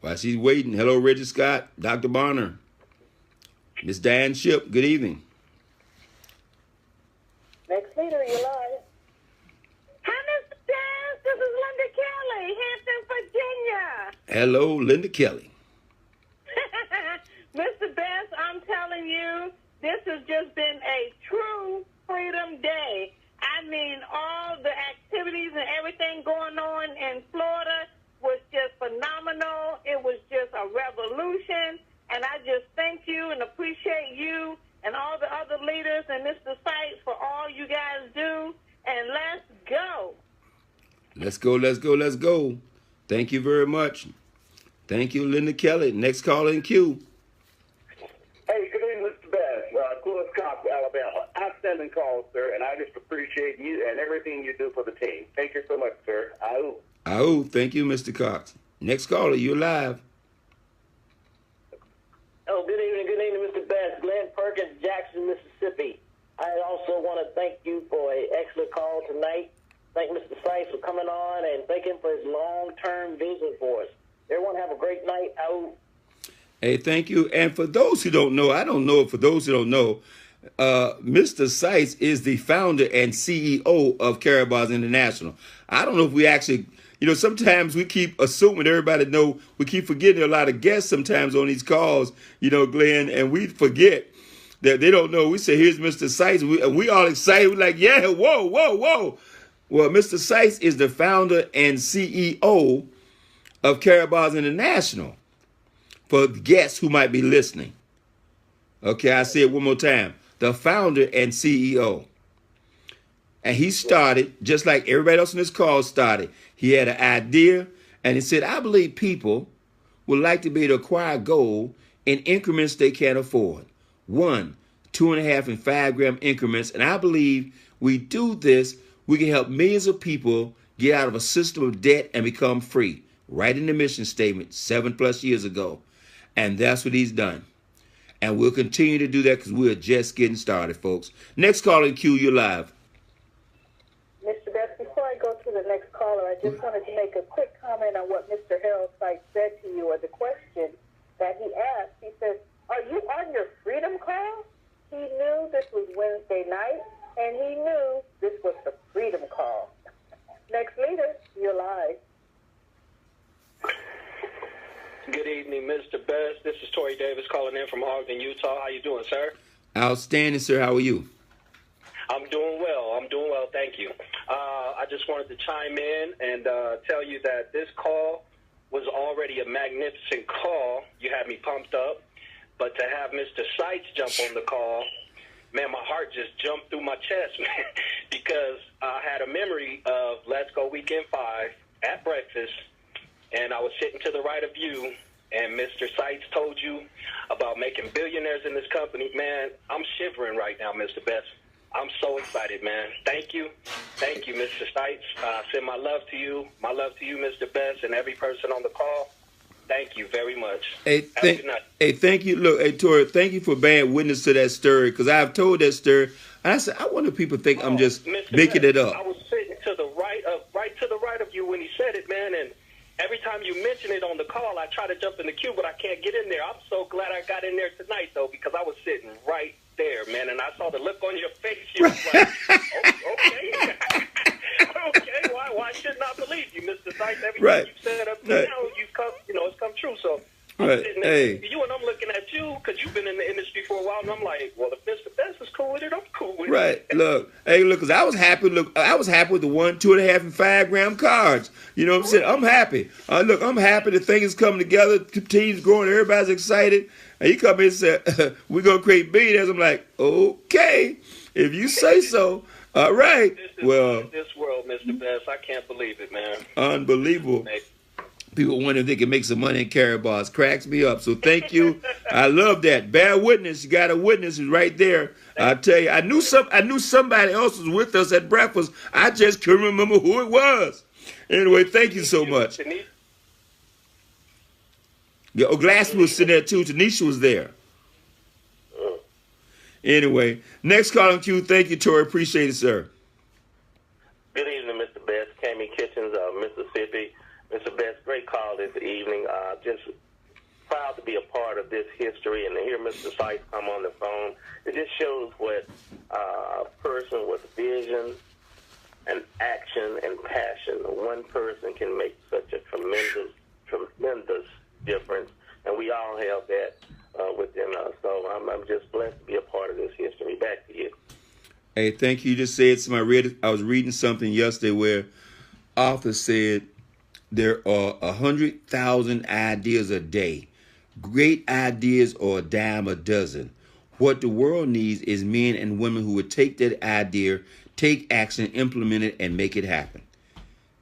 Speaker 1: While she's waiting, hello, Reggie Scott, Dr. Bonner, Miss Diane Ship, good evening.
Speaker 2: Next leader, you're live.
Speaker 5: Hi, Mr. Dance. This is Linda Kelly, Hampton, Virginia.
Speaker 1: Hello, Linda Kelly.
Speaker 5: Mr. Best, I'm telling you, this has just been a true Freedom Day. I mean, all the activities and everything going on in Florida was just phenomenal. It was just a revolution. And I just thank you and appreciate you and all the other leaders and Mr. Sykes for all you guys do. And let's go.
Speaker 1: Let's go, let's go, let's go. Thank you very much. Thank you, Linda Kelly. Next call in queue.
Speaker 7: Hey, good evening, Mr. Bass. Lewis Cox, Alabama. Outstanding call, sir, and I just appreciate you and everything you do for the team. Thank you so much, sir.
Speaker 1: Oh, thank you, Mr. Cox. Next caller, you're live.
Speaker 8: Oh, good evening, Mr. Bass. Glenn Perkins, Jackson, Mississippi. I also want to thank you for an excellent call tonight. Thank Mr. Sykes for coming on, and thank him for his long-term vision for us. Everyone have a great night.
Speaker 1: Hey, thank you. And for those who don't know, I don't know, for those who don't know, Mr. Sykes is the founder and CEO of Karatbars International. I don't know if we actually, sometimes we keep assuming everybody know, we keep forgetting a lot of guests sometimes on these calls, Glenn, and we forget They don't know. We say, here's Mr. Seitz. We all excited. We're like, yeah, whoa, whoa, whoa. Well, Mr. Seitz is the founder and CEO of Karatbars International, for guests who might be listening. Okay, I say it one more time. The founder and CEO. And he started, just like everybody else in this call started. He had an idea, and he said, I believe people would like to be able to acquire gold in increments they can't afford. 1, 2.5, and 5 gram increments. And I believe we do this, we can help millions of people get out of a system of debt and become free. Right in the mission statement 7+ years ago. And that's what he's done. And we'll continue to do that because we're just getting started, folks. Next call in queue, you're live.
Speaker 2: Mr. Best, before I go to the next caller, I just wanted to make a quick comment on what Mr. Harold Seitz said to you, or the question that he asked. He said, are you on your freedom call? He knew this was Wednesday night, and he knew this was the freedom call. Next leader, you're live.
Speaker 9: Good evening, Mr. Best. This is Torrey Davis calling in from Ogden, Utah. How you doing, sir?
Speaker 1: Outstanding, sir. How are you?
Speaker 9: I'm doing well. Thank you. I just wanted to chime in and tell you that this call was already a magnificent call. You had me pumped up. But to have Mr. Seitz jump on the call, man, my heart just jumped through my chest, man, because I had a memory of Let's Go Weekend 5 at breakfast, and I was sitting to the right of you, and Mr. Seitz told you about making billionaires in this company. Man, I'm shivering right now, Mr. Best. I'm so excited, man. Thank you. Thank you, Mr. Seitz. Send my love to you, Mr. Best, and every person on the call. Thank you very much.
Speaker 1: Hey, thank you. Look, hey, Tori, thank you for bearing witness to that story, because I've told that story. And I said, I wonder if people think I'm just making it up.
Speaker 9: I was sitting to the right to the right of you when he said it, man, and every time you mention it on the call, I try to jump in the queue, but I can't get in there. I'm so glad I got in there tonight, though, because I was sitting right there, man, and I saw the look on your face. You was like, oh, okay. Okay, why shouldn't I believe you, Mr. Seitz? Everything you said up to now, it's come true. So I'm sitting there to you, and I'm looking at you because you've been in the industry for a while, and I'm like, well, if Mr. Best is cool with it, I'm cool with it.
Speaker 1: Right. Look, because I was happy. Look, I was happy with the 1, 2.5, and 5 gram cards. You know what I'm saying? I'm happy. Look, I'm happy. The thing is coming together. The team's growing. Everybody's excited. And he come in and said, we're going to create billionaires. I'm like, okay, if you say so. All right.
Speaker 9: This world, Mr. Best, I can't believe it, man.
Speaker 1: Unbelievable. People wonder if they can make some money in Karatbars. Cracks me up. So thank you. I love that. Bear witness. You got a witness right there. I tell you, I knew somebody else was with us at breakfast. I just couldn't remember who it was. Anyway, thank you so much. Yeah, Glassman was sitting there too. Tanisha was there. Anyway, next call in queue. Thank you, Tori. Appreciate it, sir.
Speaker 10: Good evening, Mr. Best. Cammy Kitchens, Mississippi. Mr. Best, great call this evening. Just proud to be a part of this history, and to hear Mr. Seitz come on the phone. It just shows what a person with vision and action and passion, one person can make such a tremendous difference, and we all have that within us. So I'm just blessed to be a part of this history. Back to you.
Speaker 1: Hey, thank you. You just said something. I was reading something yesterday where author said there are 100,000 ideas a day. Great ideas are a dime a dozen. What the world needs is men and women who would take that idea, take action, implement it, and make it happen.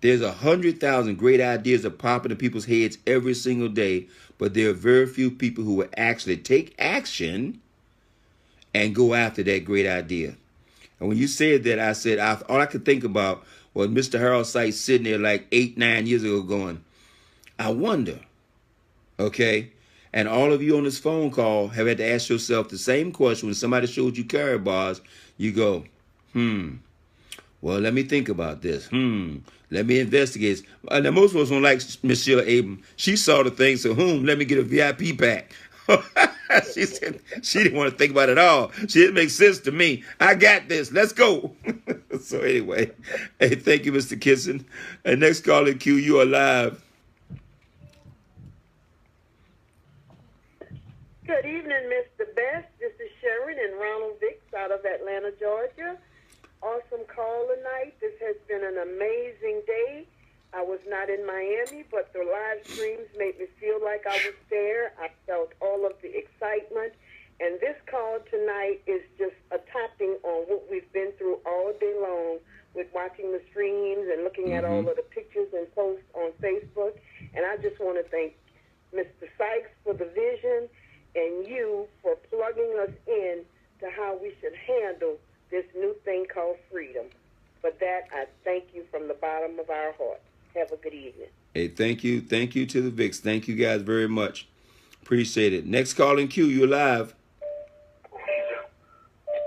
Speaker 1: There's 100,000 great ideas that pop into people's heads every single day, but there are very few people who will actually take action and go after that great idea. And when you said that, I said, all I could think about was Mr. Harold Seitz sitting there like 8-9 years ago going, I wonder, okay? And all of you on this phone call have had to ask yourself the same question. When somebody showed you Karatbars, you go, well, let me think about this. Let me investigate. Now, most of us don't like Michelle Abram. She saw the thing, so let me get a VIP pack. She said she didn't want to think about it at all. She didn't make sense to me. I got this. Let's go. So anyway, hey, thank you, Mr. Kitson. And next call in queue, you are live.
Speaker 11: Good evening, Mr. Best. This is Cherie.
Speaker 6: morning. Ronald Vicks out of Atlanta, Georgia. Awesome call tonight. This has been an amazing day. I was not in Miami, but the live streams made me feel like I was there. I felt all of the excitement. And this call tonight is just a topping on what we've been through all day long with watching the streams and looking at all of the pictures and posts on Facebook. And I just want to thank Mr. Sykes for the vision and you for plugging us in to how we should handle this new thing called freedom. For that, I thank you from the bottom of our heart. Have a good evening.
Speaker 1: Hey, thank you. Thank you to the Vicks. Thank you guys very much. Appreciate it. Next call in queue. You're live.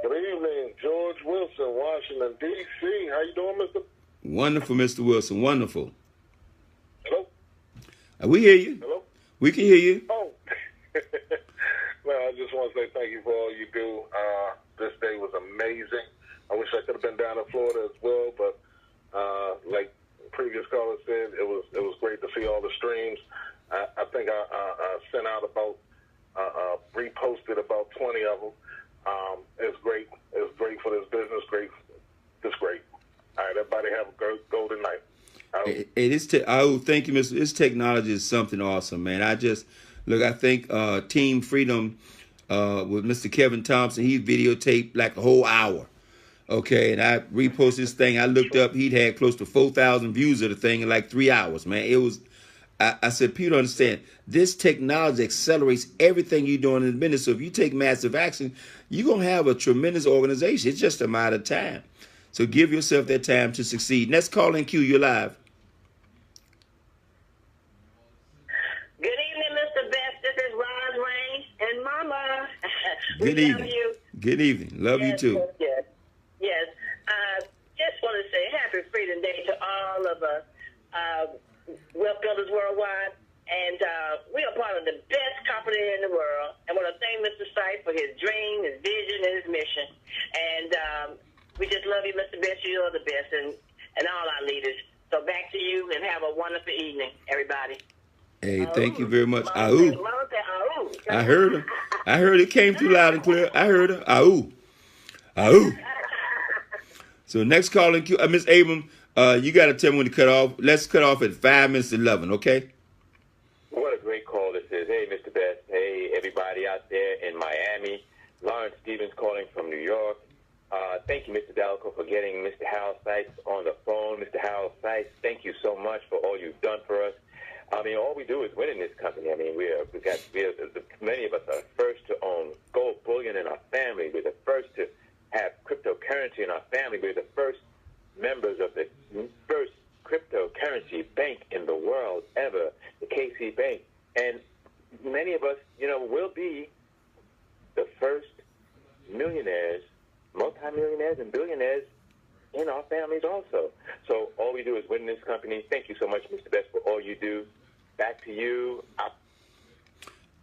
Speaker 11: Good evening, George Wilson, Washington, D.C. How you doing, Mr.
Speaker 1: Wonderful, Mr. Wilson. Wonderful.
Speaker 11: Hello?
Speaker 1: We hear you.
Speaker 11: Hello?
Speaker 1: We can hear you.
Speaker 11: Oh. Well, I just want to say thank you for all you do. This day was amazing. I wish I could have been down in Florida as well, but like previous caller said, it was great to see all the streams. I think I sent out about reposted about 20 of them. It's great. It's great for this business. Great. It's great. All right, everybody have a golden night.
Speaker 1: Thank you, Mr. This technology is something awesome, man. I think Team Freedom with Mr. Kevin Thompson, he videotaped like a whole hour. Okay, and I reposted this thing. I looked up, he'd had close to 4,000 views of the thing in like 3 hours, man. It was, I said, people understand, this technology accelerates everything you're doing in the business. So if you take massive action, you're going to have a tremendous organization. It's just a matter of time. So give yourself that time to succeed. Next call in queue, you're live.
Speaker 12: Good evening, Mr. Best. This is Roz Rain and Mama.
Speaker 1: Good evening.
Speaker 12: Love you.
Speaker 1: Good evening. Love you too.
Speaker 12: Yes. Yes. Just want to say happy Freedom Day to all of us. Wealth Builders Worldwide. And we are part of the best company in the world. And want to thank Mr. Sykes for his dream, his vision, and his mission. And we just love you, Mr. Best. You are the best, and all our leaders. So back to you, and have a wonderful evening, everybody.
Speaker 1: Hey, thank you very much. Ahoo. I heard her. I heard it came through loud and clear. I heard her. Ahoo. Ahoo. So next call in queue, Miss Abram, you got to tell me when to cut off. Let's cut off at 5 minutes to 11, okay?
Speaker 13: What a great call this is. Hey, Mr. Best. Hey, everybody out there in Miami. Lawrence Stevens calling from New York. Thank you, Mr. Dalico, for getting Mr. Harold Sykes on the phone. Mr. Harold Sykes, thank you so much for all you've done for us. I mean, all we do is win in this company. I mean, many of us are first to own gold bullion in our family. We're the first to have cryptocurrency in our family. We're the first members of the first cryptocurrency bank in the world ever, the KC Bank. And many of us, will be the first millionaires, multimillionaires, and billionaires in our families also. So all we do is win this company. Thank you so much, Mr. Best, for all you do. Back to you.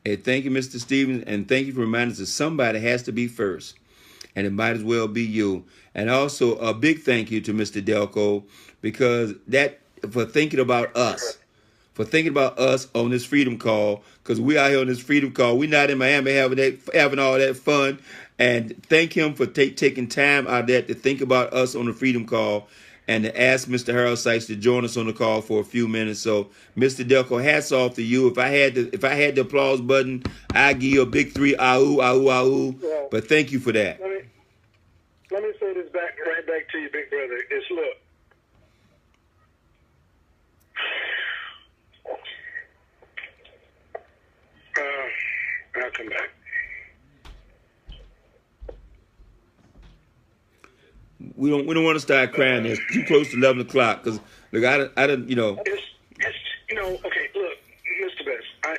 Speaker 1: Hey, thank you, Mr. Stevens, and thank you for reminding us that somebody has to be first, and it might as well be you. And also a big thank you to Mr. Delco, because for thinking about us. For thinking about us on this Freedom Call, because we out here on this Freedom Call. We're not in Miami having all that fun. And thank him for taking time out of that to think about us on the Freedom Call and to ask Mr. Harold Sykes to join us on the call for a few minutes. So, Mr. Delco, hats off to you. If I had the applause button, I'd give you a big 3, ahoo, ahoo, ahoo. Yeah. But thank you for that.
Speaker 3: Let me say this right back to you, big brother. It's look. I'll come back.
Speaker 1: We don't want to start crying. It's too close to 11 o'clock. Because look, I don't.
Speaker 3: It's okay. Look, Mr. Best, I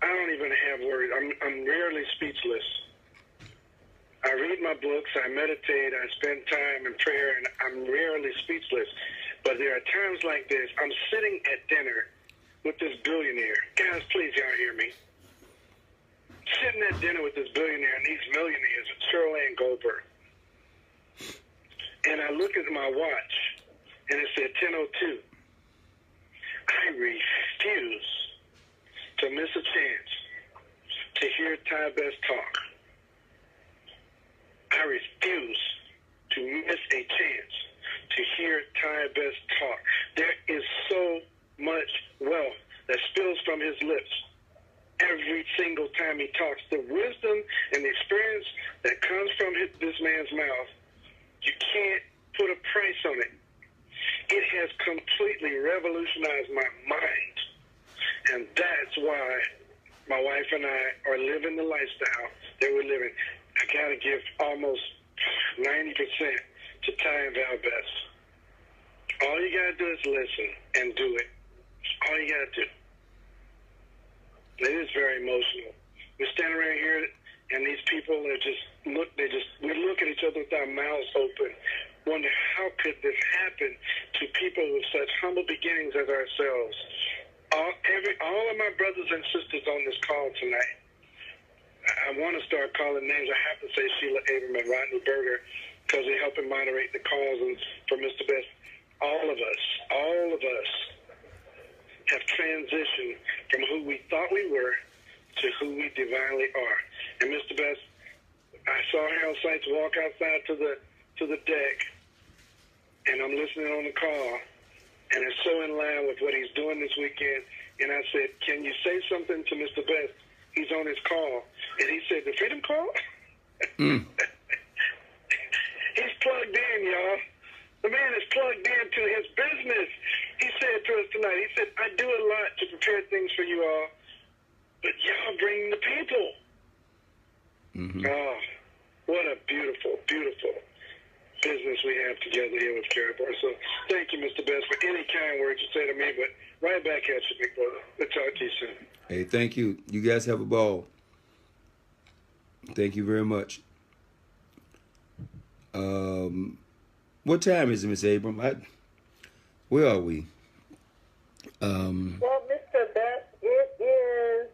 Speaker 3: don't even have words. I'm rarely speechless. I read my books. I meditate. I spend time in prayer, and I'm rarely speechless. But there are times like this. I'm sitting at dinner with this billionaire. Guys, please, y'all hear me. Sitting at dinner with this billionaire and these millionaires, Shirley and Goldberg. And I look at my watch, and it said 10:02. I refuse to miss a chance to hear Ty Best talk. I refuse to miss a chance to hear Ty Best talk. There is so much wealth that spills from his lips every single time he talks. The wisdom and the experience that comes from this man's mouth, you can't put a price on it. It has completely revolutionized my mind. And that's why my wife and I are living the lifestyle that we're living. I got to give almost 90% to Ty and Val Best. All you got to do is listen and do it. All you got to do. It is very emotional. We're standing around here, and these people are we look at each other with our mouths open, wonder how could this happen to people with such humble beginnings as ourselves. All of my brothers and sisters on this call tonight, I want to start calling names. I have to say Sheila Abram and Rodney Berger because they're helping moderate the calls and for Mr. Best. All of us have transitioned from who we thought we were to who we divinely are. And Mr. Best, I saw Harold Seitz walk outside to the deck, and I'm listening on the call, and it's so in line with what he's doing this weekend. And I said, can you say something to Mr. Best? He's on his call. And he said, the Freedom Call? He's plugged in, y'all. The man is plugged into his business. He said to us tonight, he said, I do a lot to prepare things for you all, but y'all bring the people. Mm-hmm. Oh, what a beautiful, beautiful business we have together here with Karatbar. So thank you, Mr. Best, for any kind words you say to me, but right back at you, big brother. We'll talk to you soon.
Speaker 1: Hey, thank you. You guys have a ball. Thank you very much. What time is it, Miss Abram? Where are we?
Speaker 2: Well, Mr. Best, it is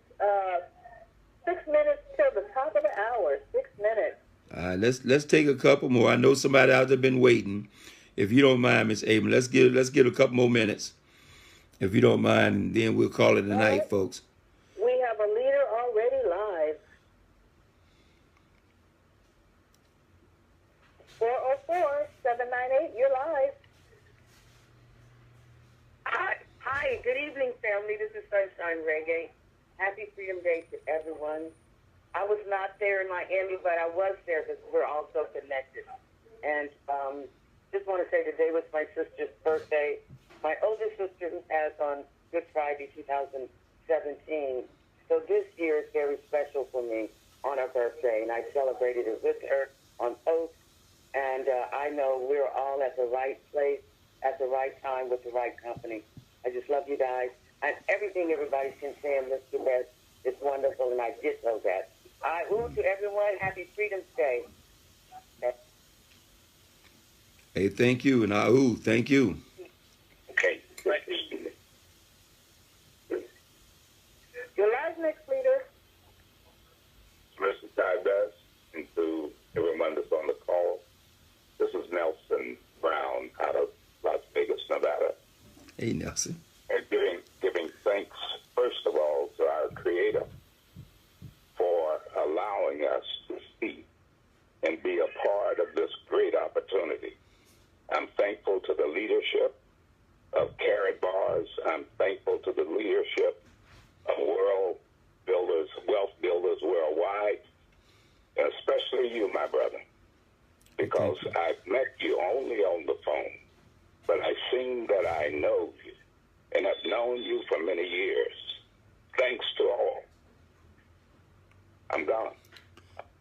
Speaker 2: 6 minutes till the top of the hour. 6 minutes.
Speaker 1: Let's take a couple more. I know somebody out there been waiting. If you don't mind, Miss Abram, let's get a couple more minutes. If you don't mind, and then we'll call it a night, right, folks.
Speaker 2: We have a leader already live. 404-798, you're live.
Speaker 6: Hi, good evening, family. This is Sunshine Reggae. Happy Freedom Day to everyone. I was not there in Miami, but I was there because we're all so connected. And just want to say today was my sister's birthday. My oldest sister passed on Good Friday 2017. So this year is very special for me on her birthday, and I celebrated it with her on Oath. And I know we're all at the right place at the right time with the right company. I just love you guys. And everything everybody's been saying, Mr. Best, is wonderful, and I did know that. To everyone, happy Freedom's Day.
Speaker 1: Hey, thank you, and thank you.
Speaker 3: Okay. Right.
Speaker 2: You're live, next leader.
Speaker 14: Mr. Ty Best, and to everyone that's on the call, this is Nelson Brown out of Las Vegas, Nevada.
Speaker 1: Hey, Nelson.
Speaker 14: And giving thanks, first of all, to our Creator for allowing us to speak and be a part of this great opportunity. I'm thankful to the leadership of Karatbars. I'm thankful to the leadership of wealth builders worldwide, and especially you, my brother, because I've met you only on the phone, but I seem that I know you, and I've known you for many years. Thanks to all. I'm gone.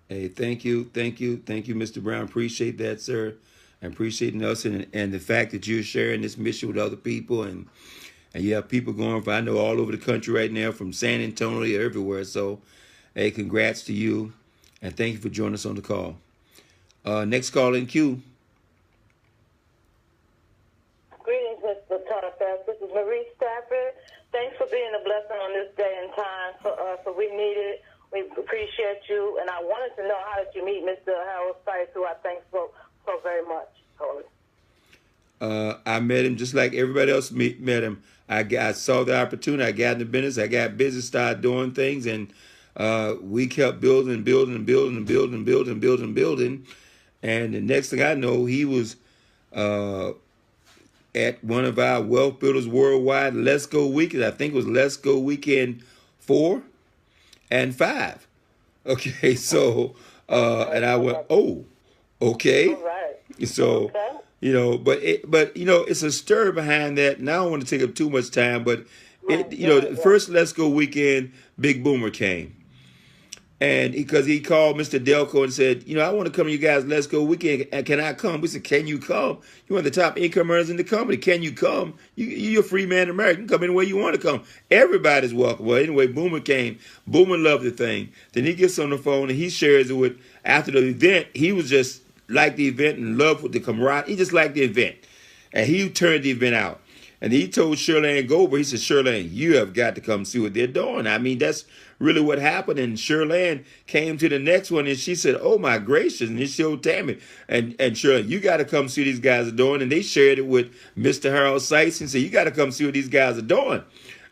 Speaker 1: Hey, thank you, Mr. Brown. Appreciate that, sir. I appreciate Nelson and the fact that you're sharing this mission with other people, and you have people going from, I know, all over the country right now, from San Antonio to everywhere. So, hey, congrats to you, and thank you for joining us on the call. Next call in queue.
Speaker 5: Greetings, Mr. Tarfast. This is Marie Stafford. Thanks for being a blessing on this day and time for us. So we need it. We appreciate you. And I wanted to know, how did you meet Mr. Harold Seitz, who I thank so very much.
Speaker 1: I met him just like everybody else met him. I saw the opportunity. I got in the business. I got busy, started doing things, and we kept building. And the next thing I know, he was at one of our Wealth Builders Worldwide Let's Go Weekends. I think it was Let's Go Weekend 4 and 5. Okay, so and I went, oh, okay.
Speaker 2: All right.
Speaker 1: So but it's a stir behind that. And I don't want to take up too much time, but the first Let's Go Weekend, Big Boomer came. And because he called Mr. Delco and said, I want to come to you guys, Let's Go Weekend. And can I come? We said, can you come? You're one of the top income earners in the company. Can you come? You're a free man in America. You can come anywhere you want to come. Everybody's welcome. Well, anyway, Boomer came. Boomer loved the thing. Then he gets on the phone and he shares it with, after the event, he was just like the event and loved with the camaraderie. He just liked the event. And he turned the event out. And he told Shirlane Goldberg, he said, Shirlane, you have got to come see what they're doing. I mean, that's really what happened. And Shirlane came to the next one and she said, oh, my gracious. And she told Tammy, and Shirlane, you got to come see what these guys are doing. And they shared it with Mr. Harold Sykes and said, you got to come see what these guys are doing.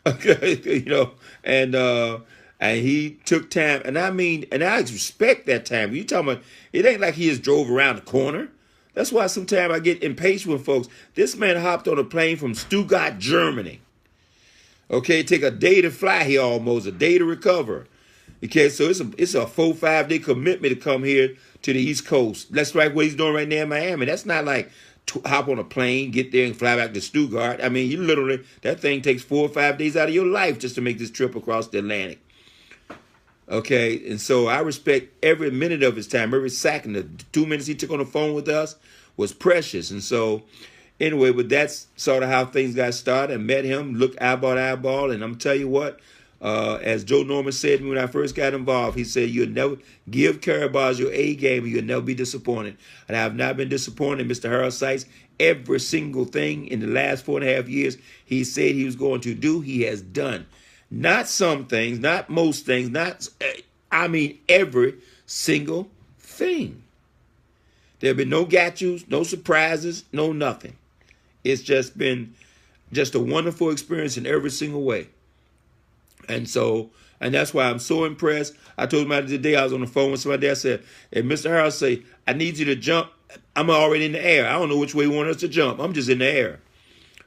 Speaker 1: Okay, and he took time. And I mean, and I respect that time. You talking about, it ain't like he just drove around the corner. That's why sometimes I get impatient with folks. This man hopped on a plane from Stuttgart, Germany. Okay, take a day to fly here almost, a day to recover. Okay, so it's a 4-5 day commitment to come here to the East Coast. That's right what he's doing right now in Miami. That's not like hop on a plane, get there and fly back to Stuttgart. I mean, you literally, that thing takes 4 or 5 days out of your life just to make this trip across the Atlantic. Okay, and so I respect every minute of his time, every second. The 2 minutes he took on the phone with us was precious. And so, anyway, but that's sort of how things got started. I met him, look eyeball to eyeball, and I'm tell you what, as Joe Norman said to me when I first got involved, he said, you'll never give Caraballo your A game and you'll never be disappointed. And I have not been disappointed, Mr. Harold Sykes. Every single thing in the last 4.5 years he said he was going to do, he has done. Not some things, not most things, every single thing. There have been no got-yous, no surprises, no nothing. It's just been just a wonderful experience in every single way. And that's why I'm so impressed. I told him the day I was on the phone with somebody, I said, hey, Mr. Harold, say, I need you to jump. I'm already in the air. I don't know which way you want us to jump. I'm just in the air.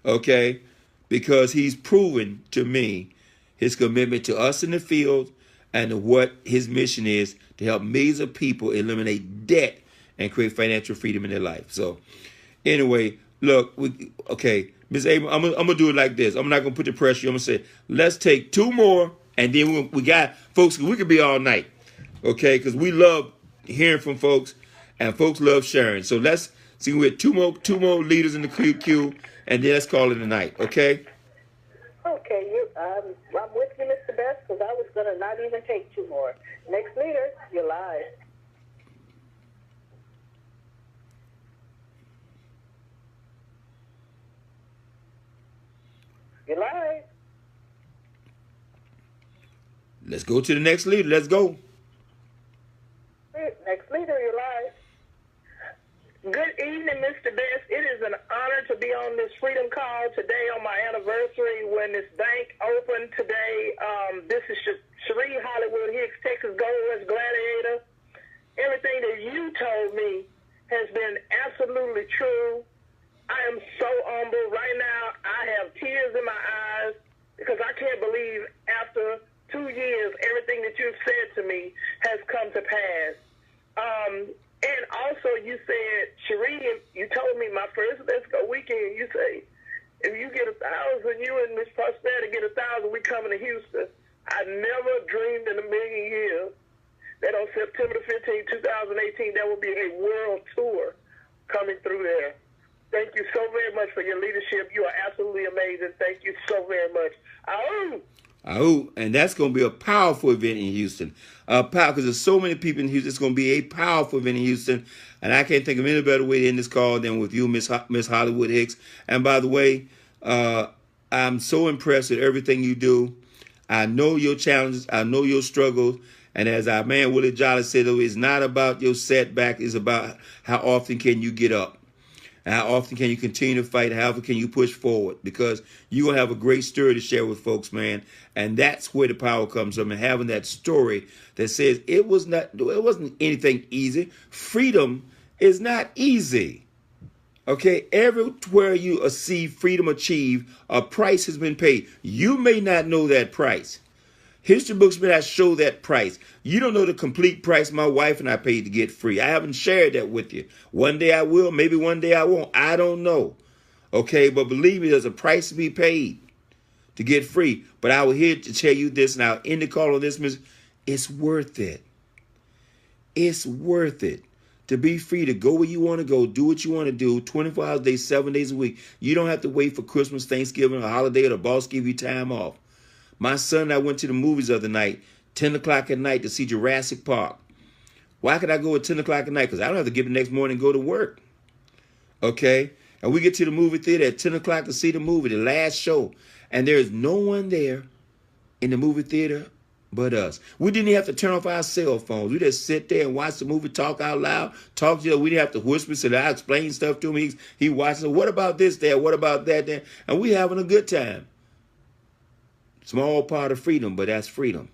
Speaker 1: Okay? Because he's proven to me his commitment to us in the field and to what his mission is to help millions of people eliminate debt and create financial freedom in their life. So anyway, look, Ms. Abram, I'm going to do it like this. I'm not going to put the pressure. I'm going to say, let's take 2 more, and then we got, folks, we could be all night, okay? Because we love hearing from folks, and folks love sharing. So let's see, we have two more leaders in the queue, and then let's call it a night, okay?
Speaker 2: Okay, I'm with you, Mr. Best, because I was going to not even take 2 more. Next leader, you're live. You're live.
Speaker 1: Let's go to the next leader. Let's go.
Speaker 2: Next leader, you're live.
Speaker 15: Good evening, Mr. Best. It is an honor to be on this Freedom Call today on my anniversary when this bank opened today. This is Cherie Hollywood Hicks, Texas Gold Rush Gladiator. Everything that you told me has been absolutely true. I am so humble. Right now, I have tears in my eyes because I can't believe after 2 years, everything that you've said to me has come to pass. And also, you said, Cherie, you told me my first Let's Go weekend, you say, if you get 1,000, you and Miss Prosperity get 1,000, we coming to Houston. I never dreamed in a million years that on September 15, 2018, there will be a world tour coming through there. Thank you so very much for your leadership. You are absolutely amazing. Thank you so very much.
Speaker 1: And that's going to be a powerful event in Houston. Because there's so many people in Houston. It's going to be a powerful event in Houston. And I can't think of any better way to end this call than with you, Miss Hollywood Hicks. And by the way, I'm so impressed with everything you do. I know your challenges. I know your struggles. And as our man Willie Jolly said, it's not about your setback. It's about how often can you get up. And how often can you continue to fight? How often can you push forward? Because you're going to have a great story to share with folks, man. And that's where the power comes from. And having that story that says it wasn't anything easy. Freedom It's not easy. Okay, everywhere you see freedom achieved, a price has been paid. You may not know that price. History books may not show that price. You don't know the complete price my wife and I paid to get free. I haven't shared that with you. One day I will, maybe one day I won't. I don't know. Okay, but believe me, there's a price to be paid to get free. But I was here to tell you this, and I'll end the call on this. It's worth it. It's worth it to be free, to go where you want to go, do what you want to do, 24 hours a day, 7 days a week. You don't have to wait for Christmas, Thanksgiving, a holiday, or the boss give you time off. My son and I went to the movies the other night, 10 o'clock at night, to see Jurassic Park. Why could I go at 10 o'clock at night? Because I don't have to get up the next morning and go to work. Okay? And we get to the movie theater at 10 o'clock to see the movie, the last show. And there's no one there in the movie theater but us. We didn't even have to turn off our cell phones. We just sit there and watch the movie, talk out loud, talk to each other. We didn't have to whisper, so I explain stuff to him. He watches, what about this there? What about that there? And we having a good time. Small part of freedom, but that's freedom.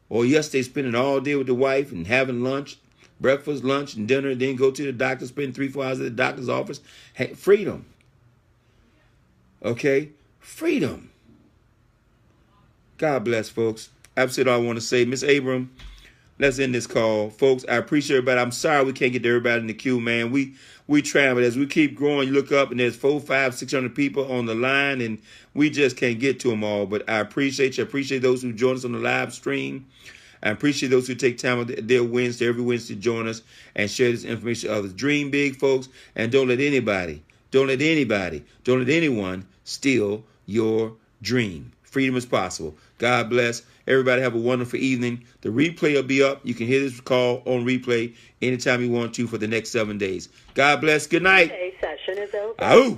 Speaker 1: Or yesterday, spending all day with the wife and having lunch, breakfast, lunch, and dinner, then go to the doctor, spend 3-4 hours at the doctor's office. Hey, freedom. Okay? Freedom. God bless, folks. I've said all I want to say. Miss Abram, let's end this call. Folks, I appreciate everybody. I'm sorry we can't get to everybody in the queue, man. We try, but as we keep growing, you look up and there's 400, 500, 600 people on the line, and we just can't get to them all. But I appreciate you. I appreciate those who join us on the live stream. I appreciate those who take time of their Wednesday, every Wednesday, to join us and share this information with others. Dream big, folks, and don't let anyone steal your dream. Freedom is possible. God bless. Everybody have a wonderful evening. The replay will be up. You can hear this call on replay anytime you want to for the next 7 days. God bless. Good night.
Speaker 16: Session is over.
Speaker 1: Ow.